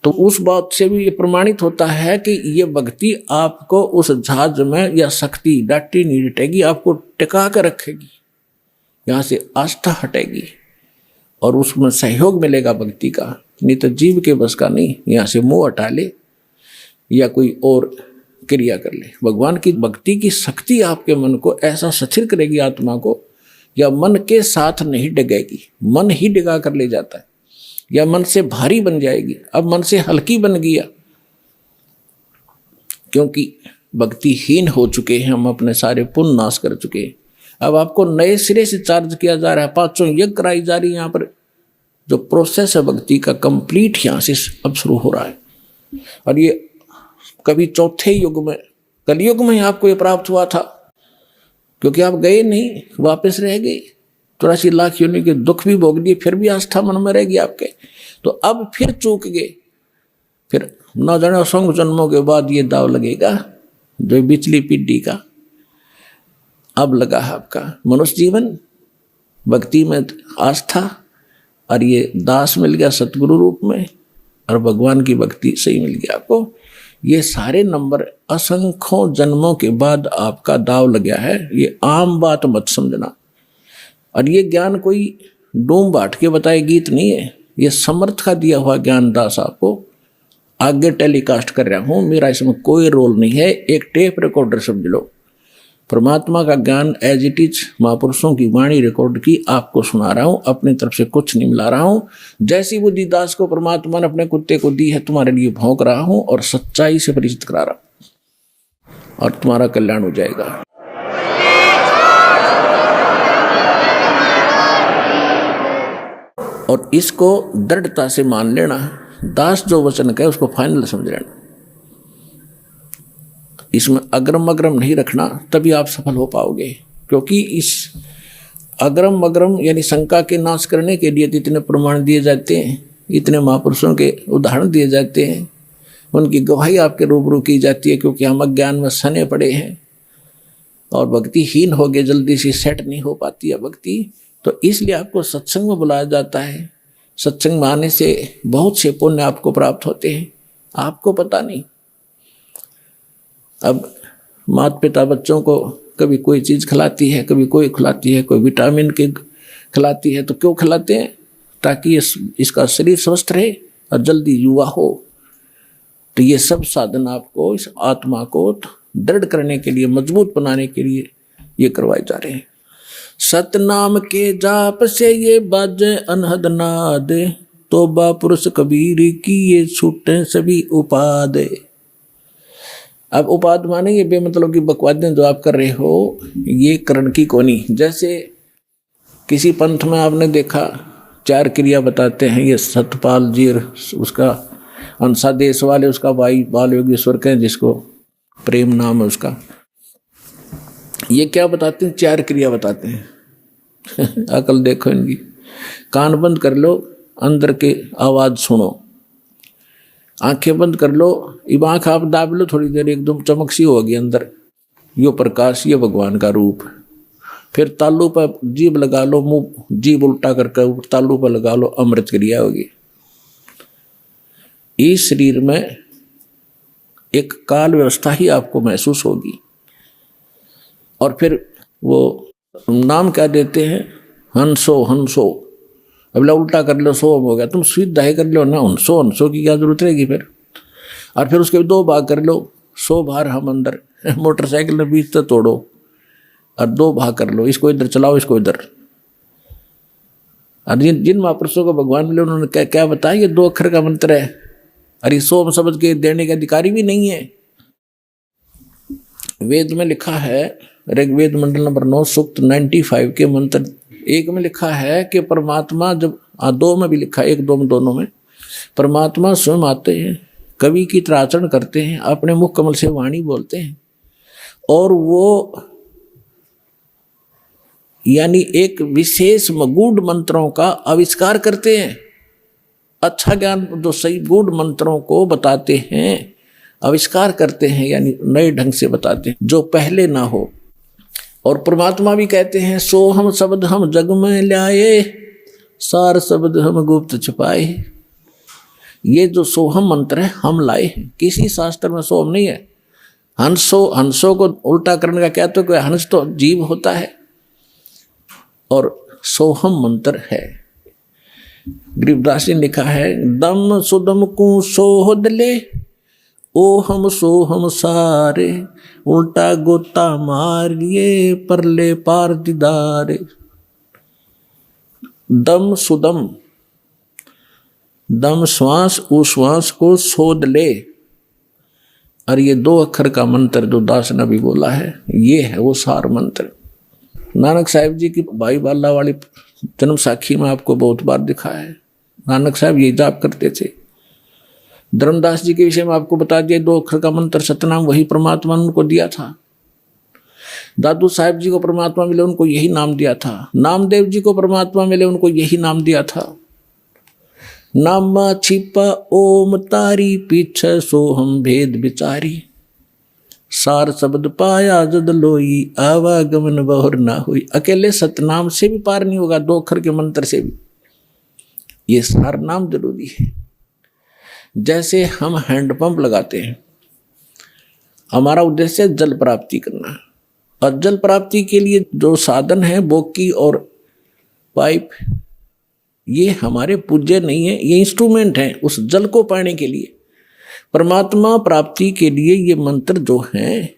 तो उस बात से भी ये प्रमाणित होता है कि ये भक्ति आपको उस जहाज में या शक्ति डांटी नहीं डटेगी, आपको टिका कर रखेगी, यहाँ से आस्था हटेगी और उसमें सहयोग मिलेगा भक्ति का। नहीं तो जीव के बस का नहीं, यहाँ से मुंह हटा ले या कोई और क्रिया कर ले। भगवान की भक्ति की शक्ति आपके मन को ऐसा सथिर करेगी, आत्मा को, या मन के साथ नहीं डगेगी, मन ही डिगा कर ले जाता है, या मन से भारी बन जाएगी। अब मन से हल्की बन गया, क्योंकि भक्तिहीन हो चुके हैं हम, अपने सारे पुण्य नाश कर चुके हैं। अब आपको नए सिरे से चार्ज किया जा रहा है, 5 यज्ञ कराई जा रही है। यहाँ पर जो प्रोसेस है भक्ति का कंप्लीट यहाँ से अब शुरू हो रहा है। और ये कभी चौथे युग में, कलयुग में आपको ये प्राप्त हुआ था, क्योंकि आप गए नहीं, वापस रह गए, 84 लाख योनि के दुख भी भोग दिए, फिर भी आस्था मन में रहेगी आपके। तो अब फिर चूक गए, फिर न जाने असंख्य जन्मों के बाद ये दाव लगेगा जो बिचली पीढ़ी का अब लगा है आपका मनुष्य जीवन, भक्ति में आस्था, और ये दास मिल गया सतगुरु रूप में, और भगवान की भक्ति सही मिल गया आपको। ये सारे नंबर असंख्यों जन्मों के बाद आपका दाव लग गया है, ये आम बात मत समझना। और ये ज्ञान कोई डूम बाट के बताए गीत नहीं है, ये समर्थ का दिया हुआ ज्ञान दास आपको आगे टेलीकास्ट कर रहा हूं, मेरा इसमें कोई रोल नहीं है। एक टेप रिकॉर्डर समझ लो, परमात्मा का ज्ञान एज इट इज महापुरुषों की वाणी रिकॉर्ड की आपको सुना रहा हूं, अपनी तरफ से कुछ नहीं मिला रहा हूं। जैसी बुद्धि दास को परमात्मा ने अपने कुत्ते को दी है, तुम्हारे लिए भौंक रहा हूं और सच्चाई से परिचित करा रहा हूं, और तुम्हारा कल्याण हो जाएगा। और इसको दृढ़ता से मान लेना, दास जो वचन कहे उसको फाइनल समझ लेना, इसमें अग्रम अग्रम नहीं रखना, तभी आप सफल हो पाओगे। क्योंकि इस अग्रम अग्रम यानी शंका के नाश करने के लिए इतने प्रमाण दिए जाते हैं, इतने महापुरुषों के उदाहरण दिए जाते हैं, उनकी गवाही आपके रूबरू की जाती है। क्योंकि हम अज्ञान में सने पड़े हैं और भक्तिहीन हो गए, जल्दी से सेट नहीं हो पाती है भक्ति, तो इसलिए आपको सत्संग में बुलाया जाता है। सत्संग में आने से बहुत से पुण्य आपको प्राप्त होते हैं, आपको पता नहीं। अब माता पिता बच्चों को कभी कोई चीज़ खिलाती है, कभी कोई खिलाती है, कोई विटामिन के खिलाती है, तो क्यों खिलाते हैं? ताकि इसका शरीर स्वस्थ रहे और जल्दी युवा हो। तो ये सब साधन आपको इस आत्मा को दृढ़ करने के लिए, मजबूत बनाने के लिए ये करवाए जा रहे हैं। सतनाम के जाप से ये बाजे अनहद नाद, तोबा पुरुष कबीर की ये छूटे सभी उपाद। अब उपाद माने ये बेमतलब की बकवादें जो आप कर रहे हो, ये करण की कोनी। जैसे किसी पंथ में आपने देखा 4 क्रिया बताते हैं, ये सतपाल जी उसका अंसा देश वाले उसका भाई बाल योगेश्वर कहें, जिसको प्रेम नाम है उसका, ये क्या बताते हैं? 4 क्रिया बताते हैं। अकल देखो इनकी। कान बंद कर लो, अंदर के आवाज सुनो, आंखें बंद कर लो, अब आंख आप दाब लो थोड़ी देर, एकदम चमक सी होगी अंदर, यो प्रकाश, ये भगवान का रूप। फिर तालू पर जीभ लगा लो, मुंह जीभ उल्टा करके तालू पर लगा लो, अमृत क्रिया होगी। इस शरीर में एक काल व्यवस्था ही आपको महसूस होगी। और फिर वो नाम क्या देते हैं? हंसो हंसो। अब उल्टा कर लो, सो हो गया, तुम सीधा ही कर लो ना, हंसो हंसो की क्या जरूरत रहेगी फिर। और फिर उसके 2 भाग कर लो, 100 बार हम अंदर, मोटरसाइकिल में बीच तक तोड़ो और 2 भाग कर लो, इसको इधर चलाओ, इसको इधर। और जिन महापुरुषों को भगवान मिले उन्होंने क्या क्या बताया? ये 2 अक्षर का मंत्र है। अरे 100 शब्द के देने के अधिकारी भी नहीं है। वेद में लिखा है, ऋग्वेद मंडल नंबर 9 सूक्त 95 के मंत्र 1 में लिखा है कि परमात्मा जब 2 में भी लिखा है, 1 2 में दोनों में, परमात्मा स्वयं आते हैं, कवि की तरह आचरण करते हैं, अपने मुख कमल से वाणी बोलते हैं, और वो यानी एक विशेष गूढ़ मंत्रों का आविष्कार करते हैं। अच्छा ज्ञान जो सही गूढ़ मंत्रों को बताते हैं, आविष्कार करते हैं, यानी नए ढंग से बताते हैं जो पहले ना हो। और परमात्मा भी कहते हैं, सो हम शब्द हम जग में लाए, सार शब्द हम गुप्त छुपाए। ये जो सोहम मंत्र है हम लाए हैं, किसी शास्त्र में सोहम नहीं है। हंसो को उल्टा करने का क्या, तो हंस तो जीव होता है और सोहम मंत्र है। गरीबदास जी ने लिखा है, दम सुदम को सोहद ले, ओ हम सो हम सारे, उल्टा गोता मारिए परले पार दीदारे। दम सुदम, दम श्वास, उस श्वास को सोध ले। और ये 2 अक्षर का मंत्र जो दास ने भी बोला है, ये है वो सार मंत्र। नानक साहिब जी की भाई बाला वाली जन्म साखी में आपको बहुत बार दिखा है, नानक साहब ये जाप करते थे। धर्मदास जी के विषय में आपको बता दिया, 2 अक्षर का मंत्र सतनाम, वही परमात्मा ने उनको दिया था। दादू साहिब जी को परमात्मा मिले, उनको यही नाम दिया था। नामदेव जी को परमात्मा मिले, उनको यही नाम दिया था। नामा छिपा ओम तारी, पीछे सो हम भेद बिचारी, सार शब्द पाया जद लोई, आवागमन बहुर ना हुई। अकेले सतनाम से भी पार नहीं होगा, 2 अक्षर के मंत्र से भी। ये सार नाम जरूरी है। जैसे हम हैंडपंप लगाते हैं, हमारा उद्देश्य जल प्राप्ति करना है, और जल प्राप्ति के लिए जो साधन है बोकी और पाइप, ये हमारे पूज्य नहीं है, ये इंस्ट्रूमेंट हैं उस जल को पाने के लिए। परमात्मा प्राप्ति के लिए ये मंत्र जो हैं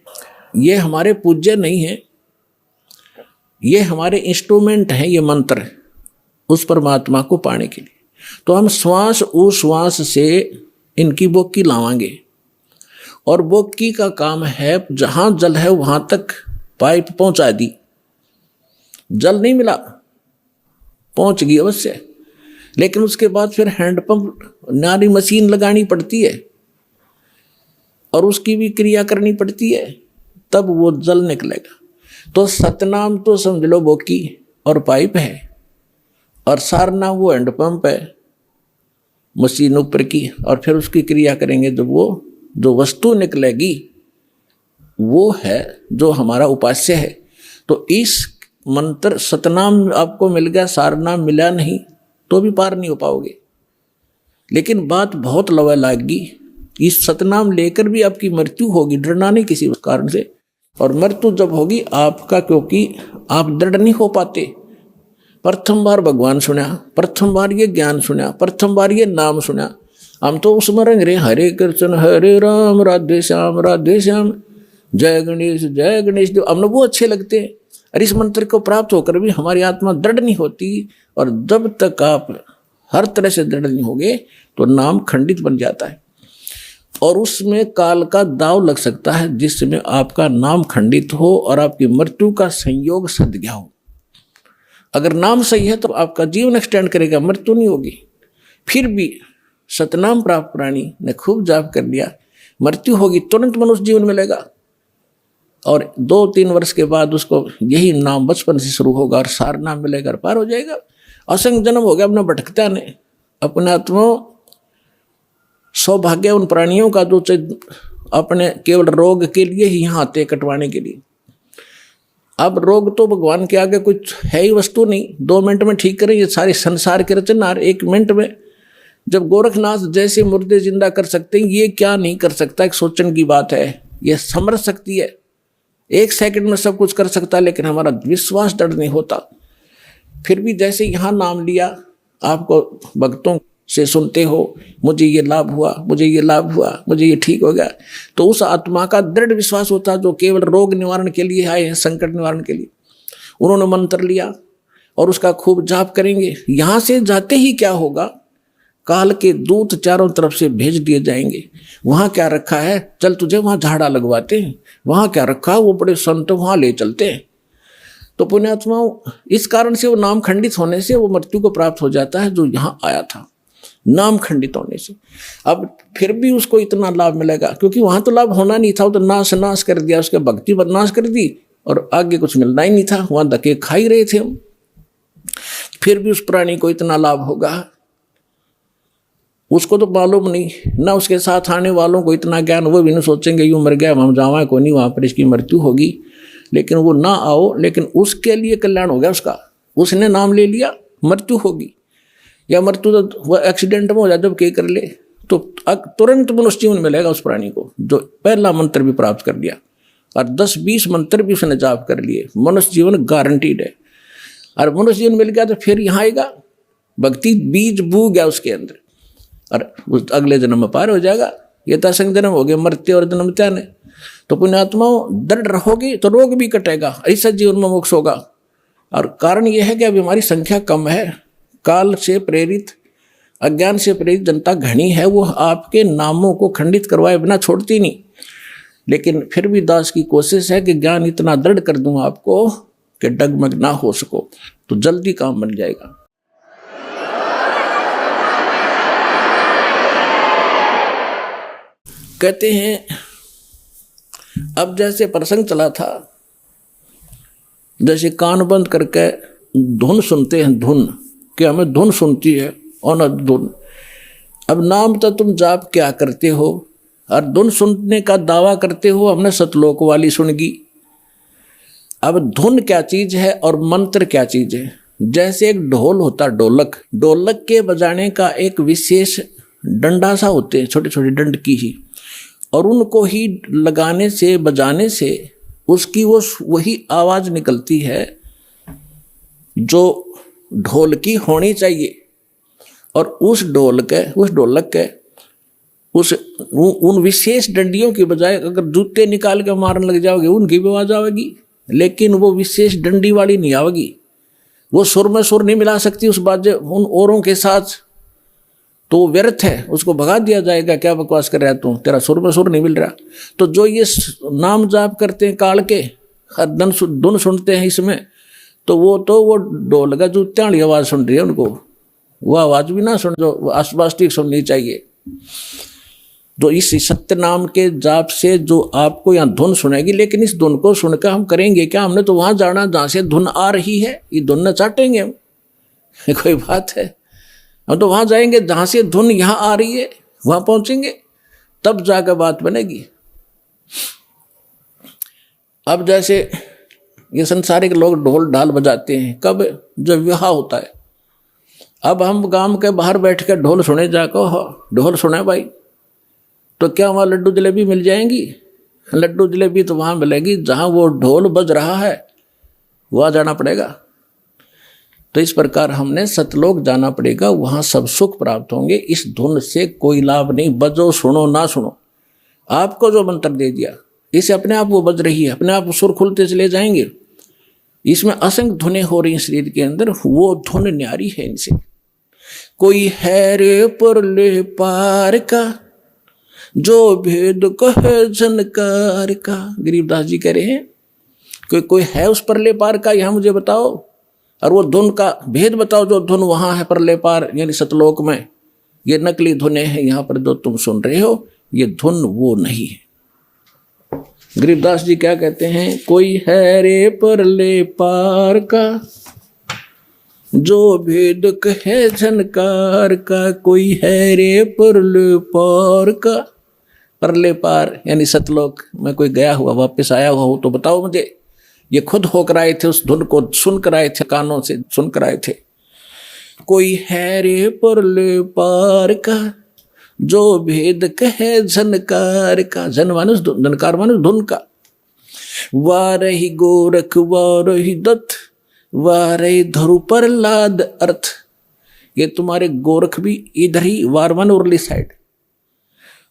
ये हमारे पूज्य नहीं है, ये हमारे इंस्ट्रूमेंट हैं, ये मंत्र उस परमात्मा को पाने के लिए। तो हम श्वास उश्वास से इनकी बोकी लावांगे, और बोकी का काम है जहाँ जल है वहाँ तक पाइप पहुँचा दी। जल नहीं मिला, पहुँच गई अवश्य, लेकिन उसके बाद फिर हैंडपंप नारी मशीन लगानी पड़ती है और उसकी भी क्रिया करनी पड़ती है, तब वो जल निकलेगा। तो सतनाम तो समझ लो बोकी और पाइप है, और सारनाम वो हैंडपंप है मशीन ऊपर की, और फिर उसकी क्रिया करेंगे जब वो जो वस्तु निकलेगी वो है जो हमारा उपास्य है। तो इस मंत्र सतनाम आपको मिल गया, सारनाम मिला नहीं तो भी पार नहीं हो पाओगे। लेकिन बात बहुत लवा लागी, इस सतनाम लेकर भी आपकी मृत्यु होगी, डरना नहीं किसी कारण से। और मृत्यु जब होगी आपका, क्योंकि आप दृढ़ नहीं हो पाते। प्रथम बार भगवान सुना, प्रथम बार ये ज्ञान सुना, प्रथम बार ये नाम सुना, हम तो उसमें रंग रहे हरे कृष्ण हरे राम राधे श्याम जय गणेश जो हमने वो अच्छे लगते हैं। और इस मंत्र को प्राप्त होकर भी हमारी आत्मा दृढ़ नहीं होती, और जब तक आप हर तरह से दृढ़ नहीं होगे तो नाम खंडित बन जाता है, और उसमें काल का दाव लग सकता है जिसमें आपका नाम खंडित हो और आपकी मृत्यु का संयोग सद गया हो। अगर नाम सही है तो आपका जीवन एक्सटेंड करेगा, मृत्यु नहीं होगी। फिर भी सतनाम प्राप्त प्राणी ने खूब जाप कर लिया, मृत्यु होगी तुरंत मनुष्य जीवन मिलेगा, और 2-3 वर्ष के बाद उसको यही नाम बचपन से शुरू होगा और सार नाम मिलेगा और पार हो जाएगा। असंग जन्म हो गया अपना भटकता ने अपने आत्मा। सौभाग्य उन प्राणियों का जो अपने केवल रोग के लिए ही यहाँ आते कटवाने के लिए। अब रोग तो भगवान के आगे कुछ है ही वस्तु नहीं, 2 मिनट में ठीक करें। ये सारे संसार के रचनहार 1 मिनट में, जब गोरखनाथ जैसे मुर्दे जिंदा कर सकते हैं, ये क्या नहीं कर सकता। एक सोचने की बात है, ये समर्थ शक्ति है, 1 सेकंड में सब कुछ कर सकता, लेकिन हमारा विश्वास दृढ़ नहीं होता। फिर भी जैसे यहाँ नाम लिया, आपको भक्तों से सुनते हो, मुझे ये लाभ हुआ, मुझे ये लाभ हुआ, मुझे ये ठीक हो गया, तो उस आत्मा का दृढ़ विश्वास होता है जो केवल रोग निवारण के लिए आए हैं, संकट निवारण के लिए। उन्होंने मंत्र लिया और उसका खूब जाप करेंगे। यहाँ से जाते ही क्या होगा, काल के दूत चारों तरफ से भेज दिए जाएंगे। वहाँ क्या रखा है, चल तुझे वहाँ झाड़ा लगवाते हैं, वहाँ क्या रखा है, वो बड़े संत वहाँ ले चलते हैं। तो पुण्यात्माओं, इस कारण से वो नाम खंडित होने से वो मृत्यु को प्राप्त हो जाता है जो यहाँ आया था, नाम खंडित होने से। अब फिर भी उसको इतना लाभ मिलेगा, क्योंकि वहाँ तो लाभ होना नहीं था, वो तो नाश कर दिया, उसके भक्ति बदनाश कर दी और आगे कुछ मिलना ही नहीं था, वहाँ धक्के खा ही रहे थे हम। फिर भी उस प्राणी को इतना लाभ होगा, उसको तो मालूम नहीं ना, उसके साथ आने वालों को इतना ज्ञान, वो भी नहीं सोचेंगे यूँ मर गया हम जावा को नहीं, वहाँ पर इसकी मृत्यु होगी, लेकिन वो ना आओ, लेकिन उसके लिए कल्याण हो गया उसका। उसने नाम ले लिया, मृत्यु होगी, या मृत्यु तो वह एक्सीडेंट में हो जाए जब के कर ले, तो तुरंत मनुष्य जीवन मिलेगा उस प्राणी को जो पहला मंत्र भी प्राप्त कर लिया और 10-20 मंत्र भी उसने जाप कर लिए। मनुष्य जीवन गारंटीड है। और मनुष्य जीवन मिल गया तो फिर यहाँ आएगा, भक्ति बीज बू गया उसके अंदर, और उस अगले जन्म में पार हो जाएगा। ये तो असंग जन्म हो गया, मरते और जन्म त्याने। तो पुण्यात्माओं, दृढ़ रहोगे तो रोग भी कटेगा, ऐसा जीवन में मोक्ष होगा। और कारण यह है कि अभी हमारी संख्या कम है, काल से प्रेरित, अज्ञान से प्रेरित जनता घनी है, वो आपके नामों को खंडित करवाए बिना छोड़ती नहीं। लेकिन फिर भी दास की कोशिश है कि ज्ञान इतना दृढ़ कर दूं आपको कि डगमग ना हो सको, तो जल्दी काम बन जाएगा। कहते हैं अब जैसे प्रसंग चला था, जैसे कान बंद करके धुन सुनते हैं, धुन कि हमें धुन सुनती है और धुन। अब नाम तो तुम जाप क्या करते हो और धुन सुनने का दावा करते हो, हमने सतलोक वाली सुनगी। अब धुन क्या चीज है और मंत्र क्या चीज है। जैसे एक ढोल होता, ढोलक, ढोलक के बजाने का एक विशेष डंडा सा होते हैं, छोटे छोटे डंड की ही, और उनको ही लगाने से, बजाने से उसकी वो वही आवाज निकलती है जो ढोल की होनी चाहिए। और उस ढोलक के उन विशेष डंडियों की बजाय अगर जूते निकाल के मारने लग जाओगे उनकी भी आवाज आवेगी, लेकिन वो विशेष डंडी वाली नहीं आवेगी। वो सुर में सुर नहीं मिला सकती उस बाजे उन औरों के साथ, तो व्यर्थ है, उसको भगा दिया जाएगा। क्या बकवास कर रहा है तू, तेरा सुर में सुर नहीं मिल रहा। तो जो ये नाम जाप करते हैं काल के, धुन सुनते हैं इसमें, तो वो ढोल का जूते वाली आवाज सुन रही है उनको, वो आवाज भी ना सुन जो आसपास ठीक सुननी चाहिए। तो इस सत्य नाम के जाप से जो आपको यहाँ धुन सुनेगी, लेकिन इस धुन को सुनकर हम करेंगे क्या? हमने तो वहां जाना जहां से धुन आ रही है, ये धुन न चाटेंगे हम कोई बात है? हम तो वहां जाएंगे जहां से धुन यहाँ आ रही है, वहां पहुंचेंगे, तब जाकर बात बनेगी। अब जैसे ये संसारिक लोग ढोल ढाल बजाते हैं, कब? जब विवाह होता है। अब हम गांव के बाहर बैठ कर ढोल सुने जाकर, ढोल सुने भाई, तो क्या वहाँ लड्डू जलेबी मिल जाएंगी? लड्डू जलेबी तो वहाँ मिलेगी जहाँ वो ढोल बज रहा है, वहाँ जाना पड़ेगा। तो इस प्रकार हमने सतलोक जाना पड़ेगा, वहाँ सब सुख प्राप्त होंगे। इस धुन से कोई लाभ नहीं, बजो सुनो ना सुनो। आपको जो मंत्र दे दिया इसे अपने आप वो बज रही है, अपने आप सुर खुलते चले जाएंगे। इसमें असंख्य धुनें हो रही हैं शरीर के अंदर, वो धुन न्यारी है इनसे। कोई है रे परले पार का, जो भेद कहे झनकार का, गरीबदास जी कह रहे हैं। कोई है उस परले पार का, यहां मुझे बताओ, और वो धुन का भेद बताओ जो धुन वहां है परले पार यानी सतलोक में। ये नकली धुनें हैं, यहां पर जो तुम सुन रहे हो ये धुन वो नहीं है। गरीबदास जी क्या कहते हैं? कोई है रे परले पार का, जो भेद कहे झनकार का, कोई है रे परले पार का। परले पार यानी सतलोक में कोई गया हुआ वापस आया हुआ हो तो बताओ मुझे। ये खुद होकर आए थे, उस धुन को सुनकर आए थे, कानों से सुनकर आए थे। कोई है रे परले पार का, जो भेद कहे झनकार का। झन मानुष झनकार मानुष धुन का। वारही गोरख वारही दत्त, वारही धरु प्रहलाद अर्थ। ये तुम्हारे गोरख भी इधर ही, वारवन उरली साइड।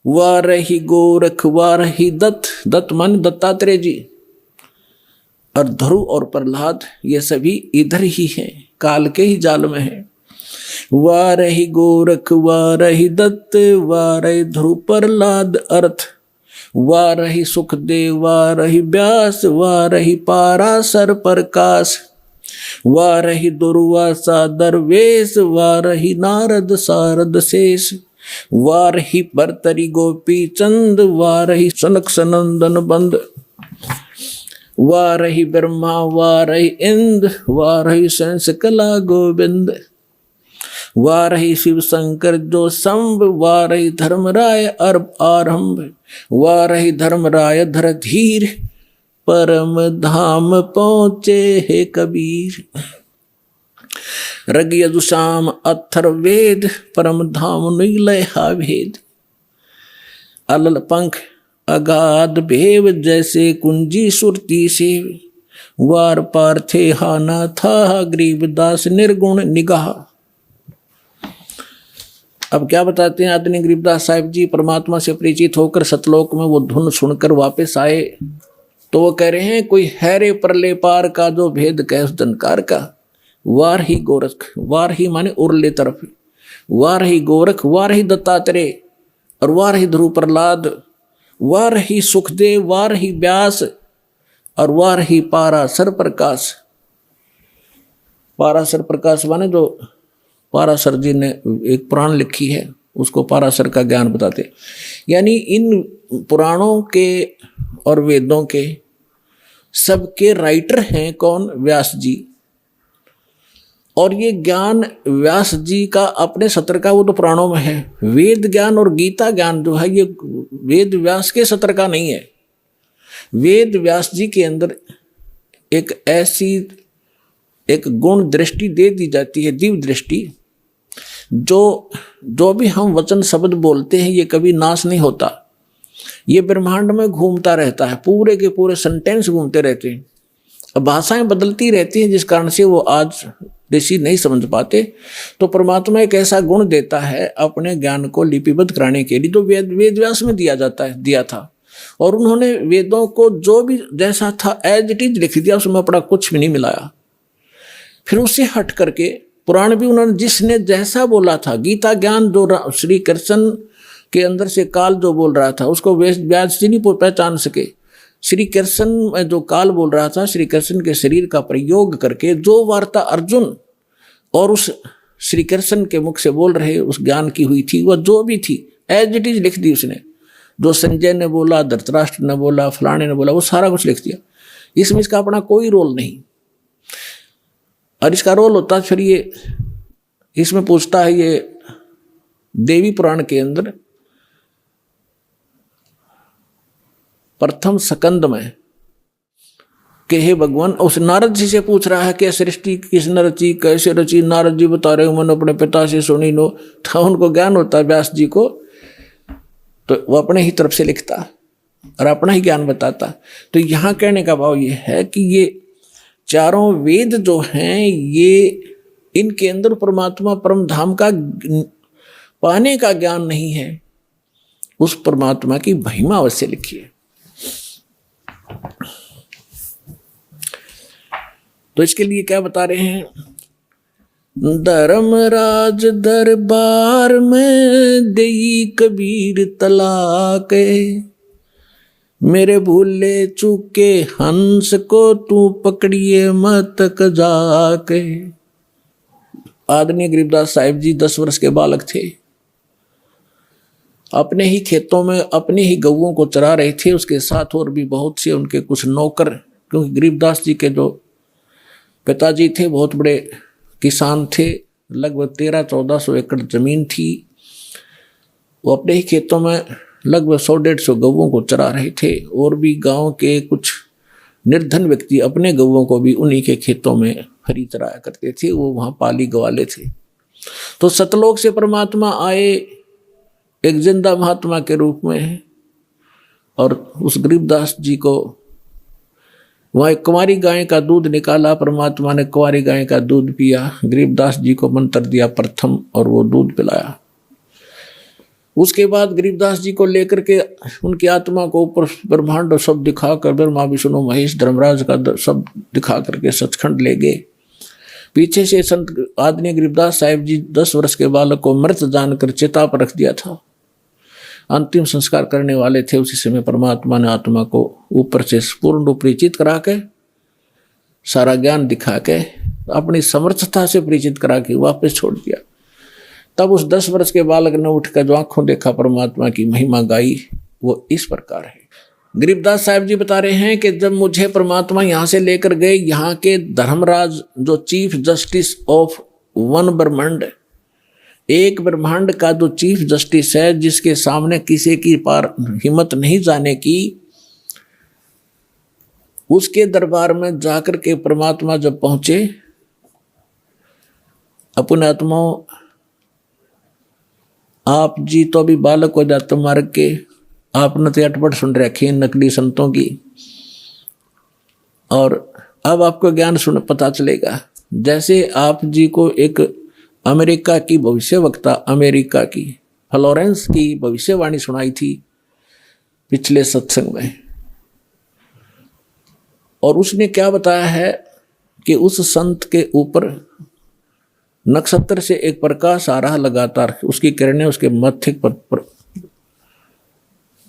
वारही गोरख वारही दत्त, दत्त मान दत्तात्रेय जी, और ध्रुव और प्रहलाद ये सभी इधर ही हैं, काल के ही जाल में हैं। वारही गोरख वारही दत्त, वारही ध्रुव प्रहलाद अर्थ। वारही सुखदेव वारही व्यास, वारही पाराशर प्रकाश। वारही दुर्वासा दरवेश, वारही नारद सारद शेष। वारही भर्तरी गोपी चंद, वारही सनक सनंदन बंद। वारही ब्रह्मा वारही इंद्र, वारही संस कला गोविंद। वारही शिव शंकर जो संभ, वारही धर्मराय अर्भ आरंभ। वारही धर्मराय धर धीर, परम धाम पहुँचे हे कबीर। रग यजुषाम अथर वेद, परम धाम नीलय हा भेद। अलल पंख अगाध भेव, जैसे कुंजी सुरती से। वार पार थे हाना था, गरीबदास निर्गुण निगाह। अब क्या बताते हैं आदरणीय गरीबदास साहिब जी? परमात्मा से परिचित होकर सतलोक में वो धुन सुनकर वापस आए, तो वो कह रहे हैं कोई है रे परले पार का, जो भेद कहे उस जनकार का। वार ही गोरख, वार ही माने उरले तरफ, वार ही गोरख, वार ही दत्तात्रेय, और वार ही ध्रुव प्रहलाद, वार ही सुखदेव, वार ही व्यास, और वार ही पाराशर प्रकाश। पाराशर प्रकाश माने जो पाराशर जी ने एक पुराण लिखी है, उसको पाराशर का ज्ञान बताते। यानी इन पुराणों के और वेदों के सबके राइटर हैं कौन? व्यास जी। और ये ज्ञान व्यास जी का अपने सत्र का, वो तो पुराणों में है। वेद ज्ञान और गीता ज्ञान जो है ये वेद व्यास के सत्र का नहीं है। वेद व्यास जी के अंदर एक ऐसी एक गुण दृष्टि दे दी जाती है, दिव्य दृष्टि, जो भी हम वचन शब्द बोलते हैं ये कभी नाश नहीं होता। ये ब्रह्मांड में घूमता रहता है, पूरे के पूरे सेंटेंस घूमते रहते हैं। अब भाषाएं बदलती रहती हैं, जिस कारण से वो आज ऋषि नहीं समझ पाते, तो परमात्मा एक ऐसा गुण देता है अपने ज्ञान को लिपिबद्ध कराने के लिए, जो वेद व्यास में दिया था। और उन्होंने वेदों को जो भी जैसा था एज इट इज लिख दिया, उसमें अपना कुछ भी नहीं मिलाया। फिर उससे हट करके पुराण भी उन्होंने जिसने जैसा बोला था, गीता ज्ञान जो श्री कृष्ण के अंदर से काल जो बोल रहा था उसको व्यास जी नहीं पहचान सके। श्री कृष्ण में जो काल बोल रहा था, श्री कृष्ण के शरीर का प्रयोग करके जो वार्ता अर्जुन और उस श्री कृष्ण के मुख से बोल रहे उस ज्ञान की हुई थी, वह जो भी थी एज इट इज लिख दी उसने। जो संजय ने बोला, धृतराष्ट्र ने बोला, फलाने ने बोला, वो सारा कुछ लिख दिया। इसमें इसका अपना कोई रोल नहीं। और इसका रोल होता फिर ये, इसमें पूछता है ये देवी पुराण के अंदर प्रथम स्कंद में कि हे भगवान, उस नारद जी से पूछ रहा है कि सृष्टि किसने रची, कैसे रची। नारद जी बता रहे मैंने अपने पिता से सुनी नो। था उनको ज्ञान होता है व्यास जी को, तो वो अपने ही तरफ से लिखता और अपना ही ज्ञान बताता। तो यहाँ कहने का भाव ये है कि ये चारों वेद जो हैं, ये इनके अंदर परमात्मा परम धाम का पाने का ज्ञान नहीं है, उस परमात्मा की महिमा अवश्य लिखी है। तो इसके लिए क्या बता रहे हैं, धर्मराज दरबार में देई कबीर तलाक, मेरे भूले चूके हंस को तू पकड़िए मत जाके। आदरणीय गरीबदास साहिब जी 10 वर्ष के बालक थे, अपने ही खेतों में अपने ही गऊओं को चरा रहे थे, उसके साथ और भी बहुत से उनके कुछ नौकर, क्योंकि गरीबदास जी के जो पिताजी थे बहुत बड़े किसान थे, लगभग 1300-1400 एकड़ जमीन थी। वो अपने ही खेतों में लगभग 100-150 गऊओं को चरा रहे थे, और भी गांव के कुछ निर्धन व्यक्ति अपने गऊओं को भी उन्हीं के खेतों में हरी चराया करते थे, वो वहाँ पाली गवाले थे। तो सतलोक से परमात्मा आए एक जिंदा महात्मा के रूप में, और उस गरीबदास जी को वहाँ एक कुंवारी गाय का दूध निकाला, परमात्मा ने कुंवारी गाय का दूध पिया, गरीबदास जी को मंत्र दिया प्रथम और वो दूध पिलाया। उसके बाद गरीबदास जी को लेकर के उनकी आत्मा को ऊपर ब्रह्मांड सब दिखाकर, ब्रह्मा विष्णु महेश धर्मराज का सब दिखा करके सचखंड ले गए। पीछे से संत आदरणीय गरीबदास साहिब जी 10 वर्ष के बालक को मृत जानकर चिता पर रख दिया था, अंतिम संस्कार करने वाले थे। उसी समय परमात्मा ने आत्मा को ऊपर से पूर्ण रूप परिचित करा के, सारा ज्ञान दिखा के, अपनी समर्थता से परिचित करा के वापस छोड़ दिया। तब उस 10 वर्ष के बालक ने उठकर जो आंखों देखा परमात्मा की महिमा गाई, वो इस प्रकार है। गरीबदास साहिब जी बता रहे हैं कि जब मुझे परमात्मा यहाँ से लेकर गए, यहाँ के धर्मराज जो चीफ जस्टिस ऑफ वन ब्रह्मांड, एक ब्रह्मांड का जो चीफ जस्टिस है, जिसके सामने किसी की पार हिम्मत नहीं जाने की, उसके दरबार में जाकर के परमात्मा जब पहुंचे, अपने आत्मा आप जी तो अभी बालक हो जाते मार्ग के, आपने तो अटपट सुन रखी नकली संतों की, और अब आपको ज्ञान सुन पता चलेगा। जैसे आप जी को एक अमेरिका की भविष्यवक्ता, अमेरिका की फ्लोरेंस की भविष्यवाणी सुनाई थी पिछले सत्संग में, और उसने क्या बताया है कि उस संत के ऊपर नक्षत्र से एक प्रकाश आ रहा लगातार, उसकी किरणें उसके मत्थे पर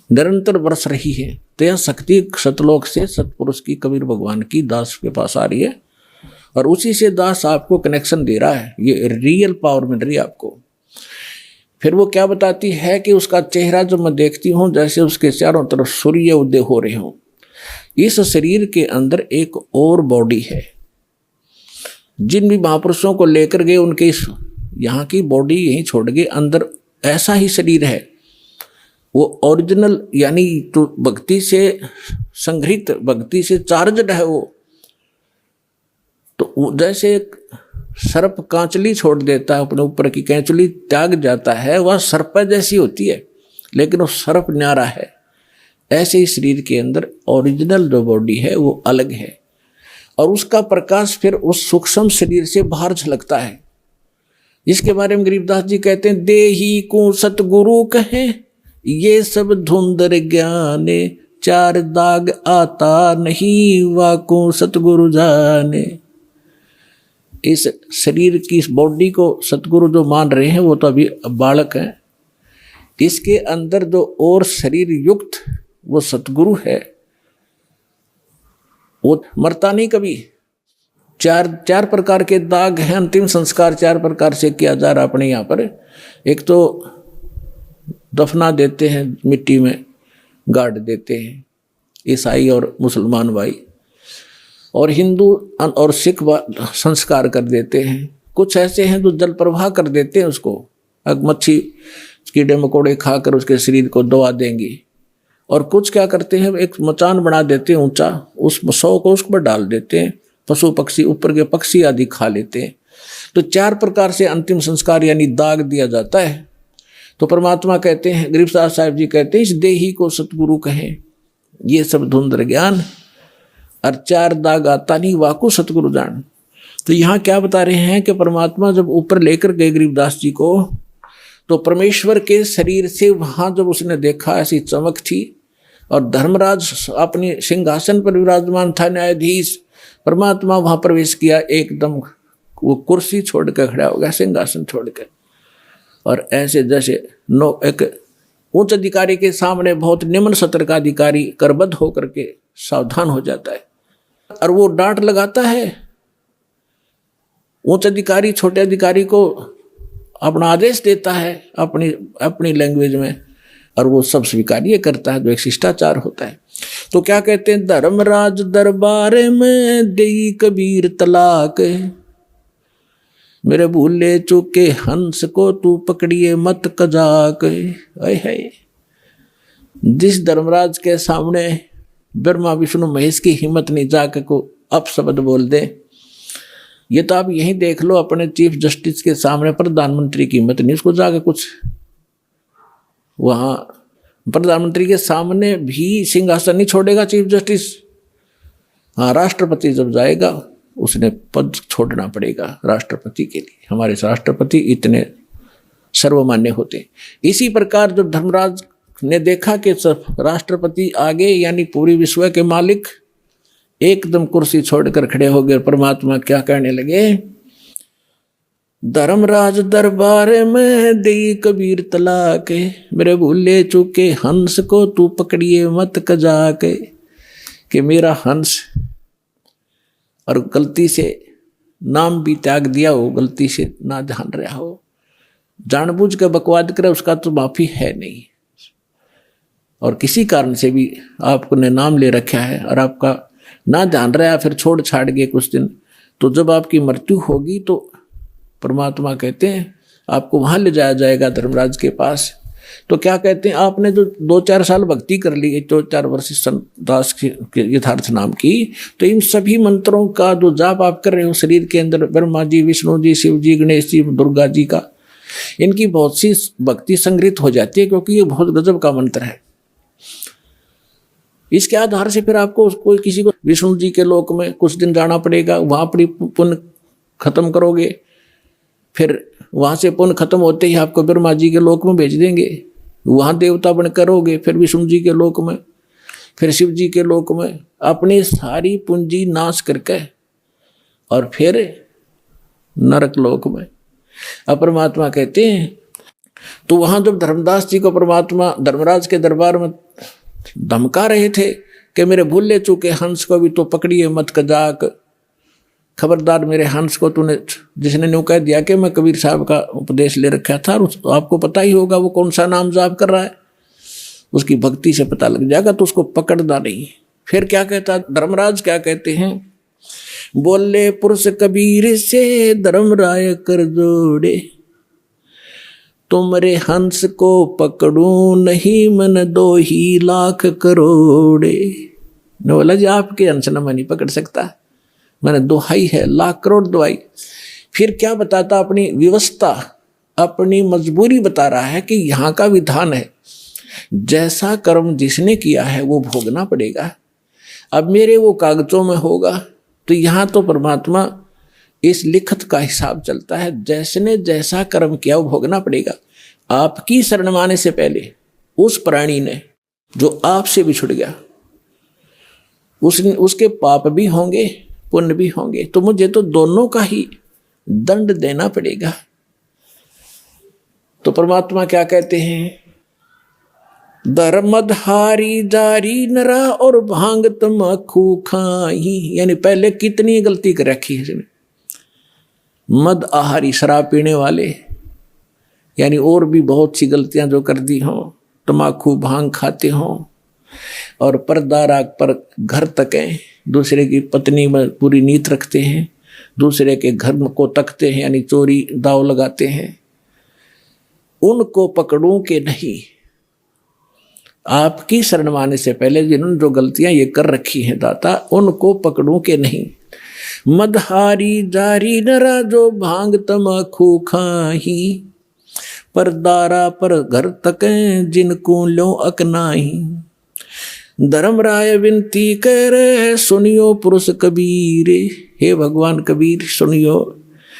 निरंतर बरस रही है। तो यह शक्ति सतलोक से सतपुरुष की, कबीर भगवान की दास के पास आ रही है, और उसी से दास आपको कनेक्शन दे रहा है, ये रियल पावर मिल रही है आपको। फिर वो क्या बताती है कि उसका चेहरा जब मैं देखती हूँ जैसे उसके चारों तरफ सूर्य उदय हो रहे हों। इस शरीर के अंदर एक और बॉडी है। जिन भी महापुरुषों को लेकर गए उनके इस यहाँ की बॉडी यहीं छोड़ गए, अंदर ऐसा ही शरीर है, वो ओरिजिनल यानी तो भक्ति से संग्रहित, भक्ति से चार्जड है वो। तो जैसे एक सर्प कांचली छोड़ देता है, अपने ऊपर की कैंचली त्याग जाता है, वह सर्प जैसी होती है, लेकिन वो सर्प न्यारा है। ऐसे ही शरीर के अंदर ओरिजिनल जो बॉडी है वो अलग है, और उसका प्रकाश फिर उस सूक्ष्म शरीर से बाहर झलकता है। इसके बारे में गरीबदास जी कहते हैं, देही को सतगुरु कहे ये सब धुंधर ज्ञाने, चार दाग आता नहीं वाको सतगुरु जाने। इस शरीर की इस बॉडी को सतगुरु जो मान रहे हैं वो तो अभी बालक है। इसके अंदर जो और शरीर युक्त वो सतगुरु है, वो मरता नहीं कभी। चार प्रकार के दाग हैं। अंतिम संस्कार 4 प्रकार से किया जा रहा अपने यहाँ पर। एक तो दफना देते हैं, मिट्टी में गाड़ देते हैं ईसाई और मुसलमान भाई, और हिंदू और सिख संस्कार कर देते हैं। कुछ ऐसे हैं जो जल प्रवाह कर देते हैं उसको, मच्छी कीड़े मकोड़े खाकर उसके शरीर को दबा देंगे। और कुछ क्या करते हैं, एक मचान बना देते हैं ऊंचा, उस 100 को उस पर डाल देते हैं, पशु पक्षी ऊपर के पक्षी आदि खा लेते हैं। तो 4 प्रकार से अंतिम संस्कार यानी दाग दिया जाता है। तो परमात्मा कहते हैं, गरीबदास साहब जी कहते हैं, इस देही को सतगुरु कहें ये सब धुंधर ज्ञान, और 4 दाग आता नहीं वाकु सतगुरु जान। तो यहाँ क्या बता रहे हैं कि परमात्मा जब ऊपर लेकर गए गरीबदास जी को, तो परमेश्वर के शरीर से वहाँ जब उसने देखा ऐसी चमक थी, और धर्मराज अपने सिंहासन पर विराजमान था न्यायाधीश, परमात्मा वहाँ प्रवेश किया, एकदम वो कुर्सी छोड़ कर खड़ा हो गया, सिंहासन छोड़ कर, और ऐसे जैसे एक उच्च अधिकारी के सामने बहुत निम्न सत्र का अधिकारी करबद्ध होकर के सावधान हो जाता है, और वो डांट लगाता है। उच्च अधिकारी छोटे अधिकारी को अपना आदेश देता है अपनी लैंग्वेज में, और वो सब स्वीकार्य करता है, जो एक शिष्टाचार होता है। तो क्या कहते हैं, धर्मराज दरबार में देई कबीर तलाक, मेरे भूले चूके हंस को तू पकड़िए मत कजाक। है जिस धर्मराज के सामने ब्रह्मा विष्णु महेश की हिम्मत नहीं जाके को अपशब्द बोल दे, ये तो आप यहीं देख लो, अपने चीफ जस्टिस के सामने प्रधानमंत्री की हिम्मत नहीं उसको जाके कुछ, वहाँ प्रधानमंत्री के सामने भी सिंहासन नहीं छोड़ेगा चीफ जस्टिस। हाँ, राष्ट्रपति जब जाएगा उसने पद छोड़ना पड़ेगा राष्ट्रपति के लिए, हमारे राष्ट्रपति इतने सर्वमान्य होते। इसी प्रकार जब धर्मराज ने देखा कि राष्ट्रपति आगे यानी पूरी विश्व के मालिक एकदम कुर्सी छोड़कर खड़े हो गए, परमात्मा क्या कहने लगे, धर्मराज दरबार में देई कबीर तलाक, मेरे भूले चूके हंस को तू पकड़िए मत कजाक। कि मेरा हंस और गलती से नाम भी त्याग दिया हो, गलती से ना ध्यान रहा हो, जानबूझ के बकवाद करे, उसका तो माफी है नहीं। और किसी कारण से भी आपने नाम ले रखा है और आपका ना ध्यान रहा, फिर छोड़ छाड़ गए कुछ दिन, तो जब आपकी मृत्यु होगी तो परमात्मा कहते हैं आपको वहाँ ले जाया जाएगा धर्मराज के पास। तो क्या कहते हैं, आपने जो 2-4 साल भक्ति कर ली, 2-4 वर्ष दास के यथार्थ नाम की, तो इन सभी मंत्रों का जो जाप आप कर रहे हो शरीर के अंदर, ब्रह्मा जी, विष्णु जी, शिव जी, गणेश जी, दुर्गा जी का, इनकी बहुत सी भक्ति संग्रहित हो जाती है, क्योंकि ये बहुत गजब का मंत्र है। इसके आधार से फिर आपको कोई किसी को विष्णु जी के लोक में कुछ दिन जाना पड़ेगा, वहाँ पर पुण्य खत्म करोगे, फिर वहाँ से पुण्य खत्म होते ही आपको ब्रह्मा जी के लोक में भेज देंगे, वहाँ देवता बन करोगे, फिर विष्णु जी के लोक में, फिर शिव जी के लोक में, अपनी सारी पूंजी नाश करके और फिर नरक लोक में। अब परमात्मा कहते हैं, तो वहाँ जब धर्मदास जी को परमात्मा धर्मराज के दरबार में धमका रहे थे कि मेरे भूले चूके हंस को भी तो पकड़िए मत कजाक, खबरदार मेरे हंस को तूने, जिसने न्यू कह दिया कि मैं कबीर साहब का उपदेश ले रखा था, और आपको पता ही होगा वो कौन सा नाम जाप कर रहा है, उसकी भक्ति से पता लग जाएगा, तो उसको पकड़ना नहीं। फिर क्या कहता धर्मराज, क्या कहते हैं, बोले पुरुष कबीर से धर्मराय कर जोड़े, तुमरे हंस को पकड़ू नहीं मन 2 लाख करोड़े। ने बोला जी आपके हंस न मैं नहीं पकड़ सकता, मैंने दोहाई है, लाख करोड़ दोहाई। फिर क्या बताता, अपनी व्यवस्था, अपनी मजबूरी बता रहा है कि यहाँ का विधान है, जैसा कर्म जिसने किया है वो भोगना पड़ेगा। अब मेरे वो कागजों में होगा तो यहाँ तो परमात्मा इस लिखत का हिसाब चलता है, जैसने जैसा कर्म किया वो भोगना पड़ेगा। आपकी शरण माने से पहले उस प्राणी ने जो आपसे बिछुड़ गया, उसके पाप भी होंगे पुण्य भी होंगे, तो मुझे तो दोनों का ही दंड देना पड़ेगा। तो परमात्मा क्या कहते हैं, धर्मधारी जारी नरा और भांग तमाकू खाई। यानी पहले कितनी गलती कर रखी है इसने, मद आहारी शराब पीने वाले, यानी और भी बहुत सी गलतियां जो कर दी हों, तमाकू भांग खाते हों, और पर्दा राग पर घर तकें, दूसरे की पत्नी में पूरी नीयत रखते हैं, दूसरे के घर को तकते हैं, यानी चोरी दाव लगाते हैं, उनको पकड़ूं के नहीं। आपकी शरण माने से पहले जिन्होंने जो गलतियां ये कर रखी हैं दाता, उनको पकड़ूं के नहीं। मदहारी जारी नरा जो भांग तमाकू खाही, पर दारा पर घर तकें जिनको लो अकनाही। धर्मराय विनती करे सुनियो पुरुष कबीर। हे भगवान कबीर सुनियो,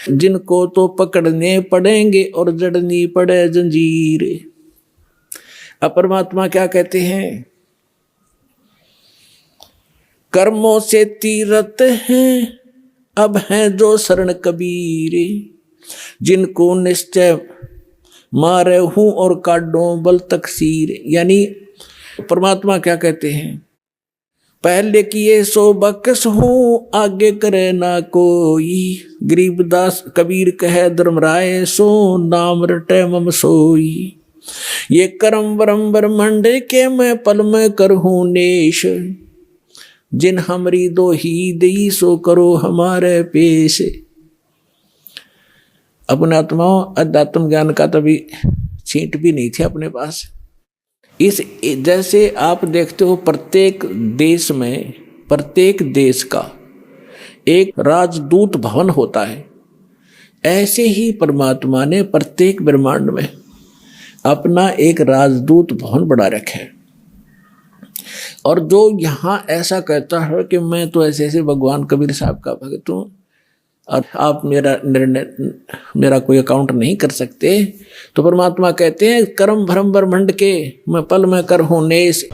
जिनको तो पकड़ने पड़ेंगे और जड़नी पड़े जंजीर। अब परमात्मा क्या कहते हैं, कर्मों से तीरथ हैं अब हैं जो शरण कबीर, जिनको निश्चय मारे हूं और काटो बल तकसीर। यानी परमात्मा क्या कहते हैं, पहले किए सो बकस हूं आगे करे ना कोई। गरीबदास कबीर कहे धर्मराय सो नाम रटे मम सोई। ये कर्म वरम ब्रह्मंड के मैं पल में करहूं नेश, जिन हमरी दो ही दई सो करो हमारे पेश। अपने आत्माओं अध्यात्म ज्ञान का तभी छींट भी नहीं थे अपने पास। इस जैसे आप देखते हो प्रत्येक देश में, प्रत्येक देश का एक राजदूत भवन होता है, ऐसे ही परमात्मा ने प्रत्येक ब्रह्मांड में अपना एक राजदूत भवन बना रखा है। और जो यहाँ ऐसा कहता है कि मैं तो ऐसे ऐसे भगवान कबीर साहब का भक्त हूँ और आप मेरा कोई अकाउंट नहीं कर सकते, तो परमात्मा कहते हैं कर्म भ्रम ब्रह्मंड के मैं पल में कर हूं नेश।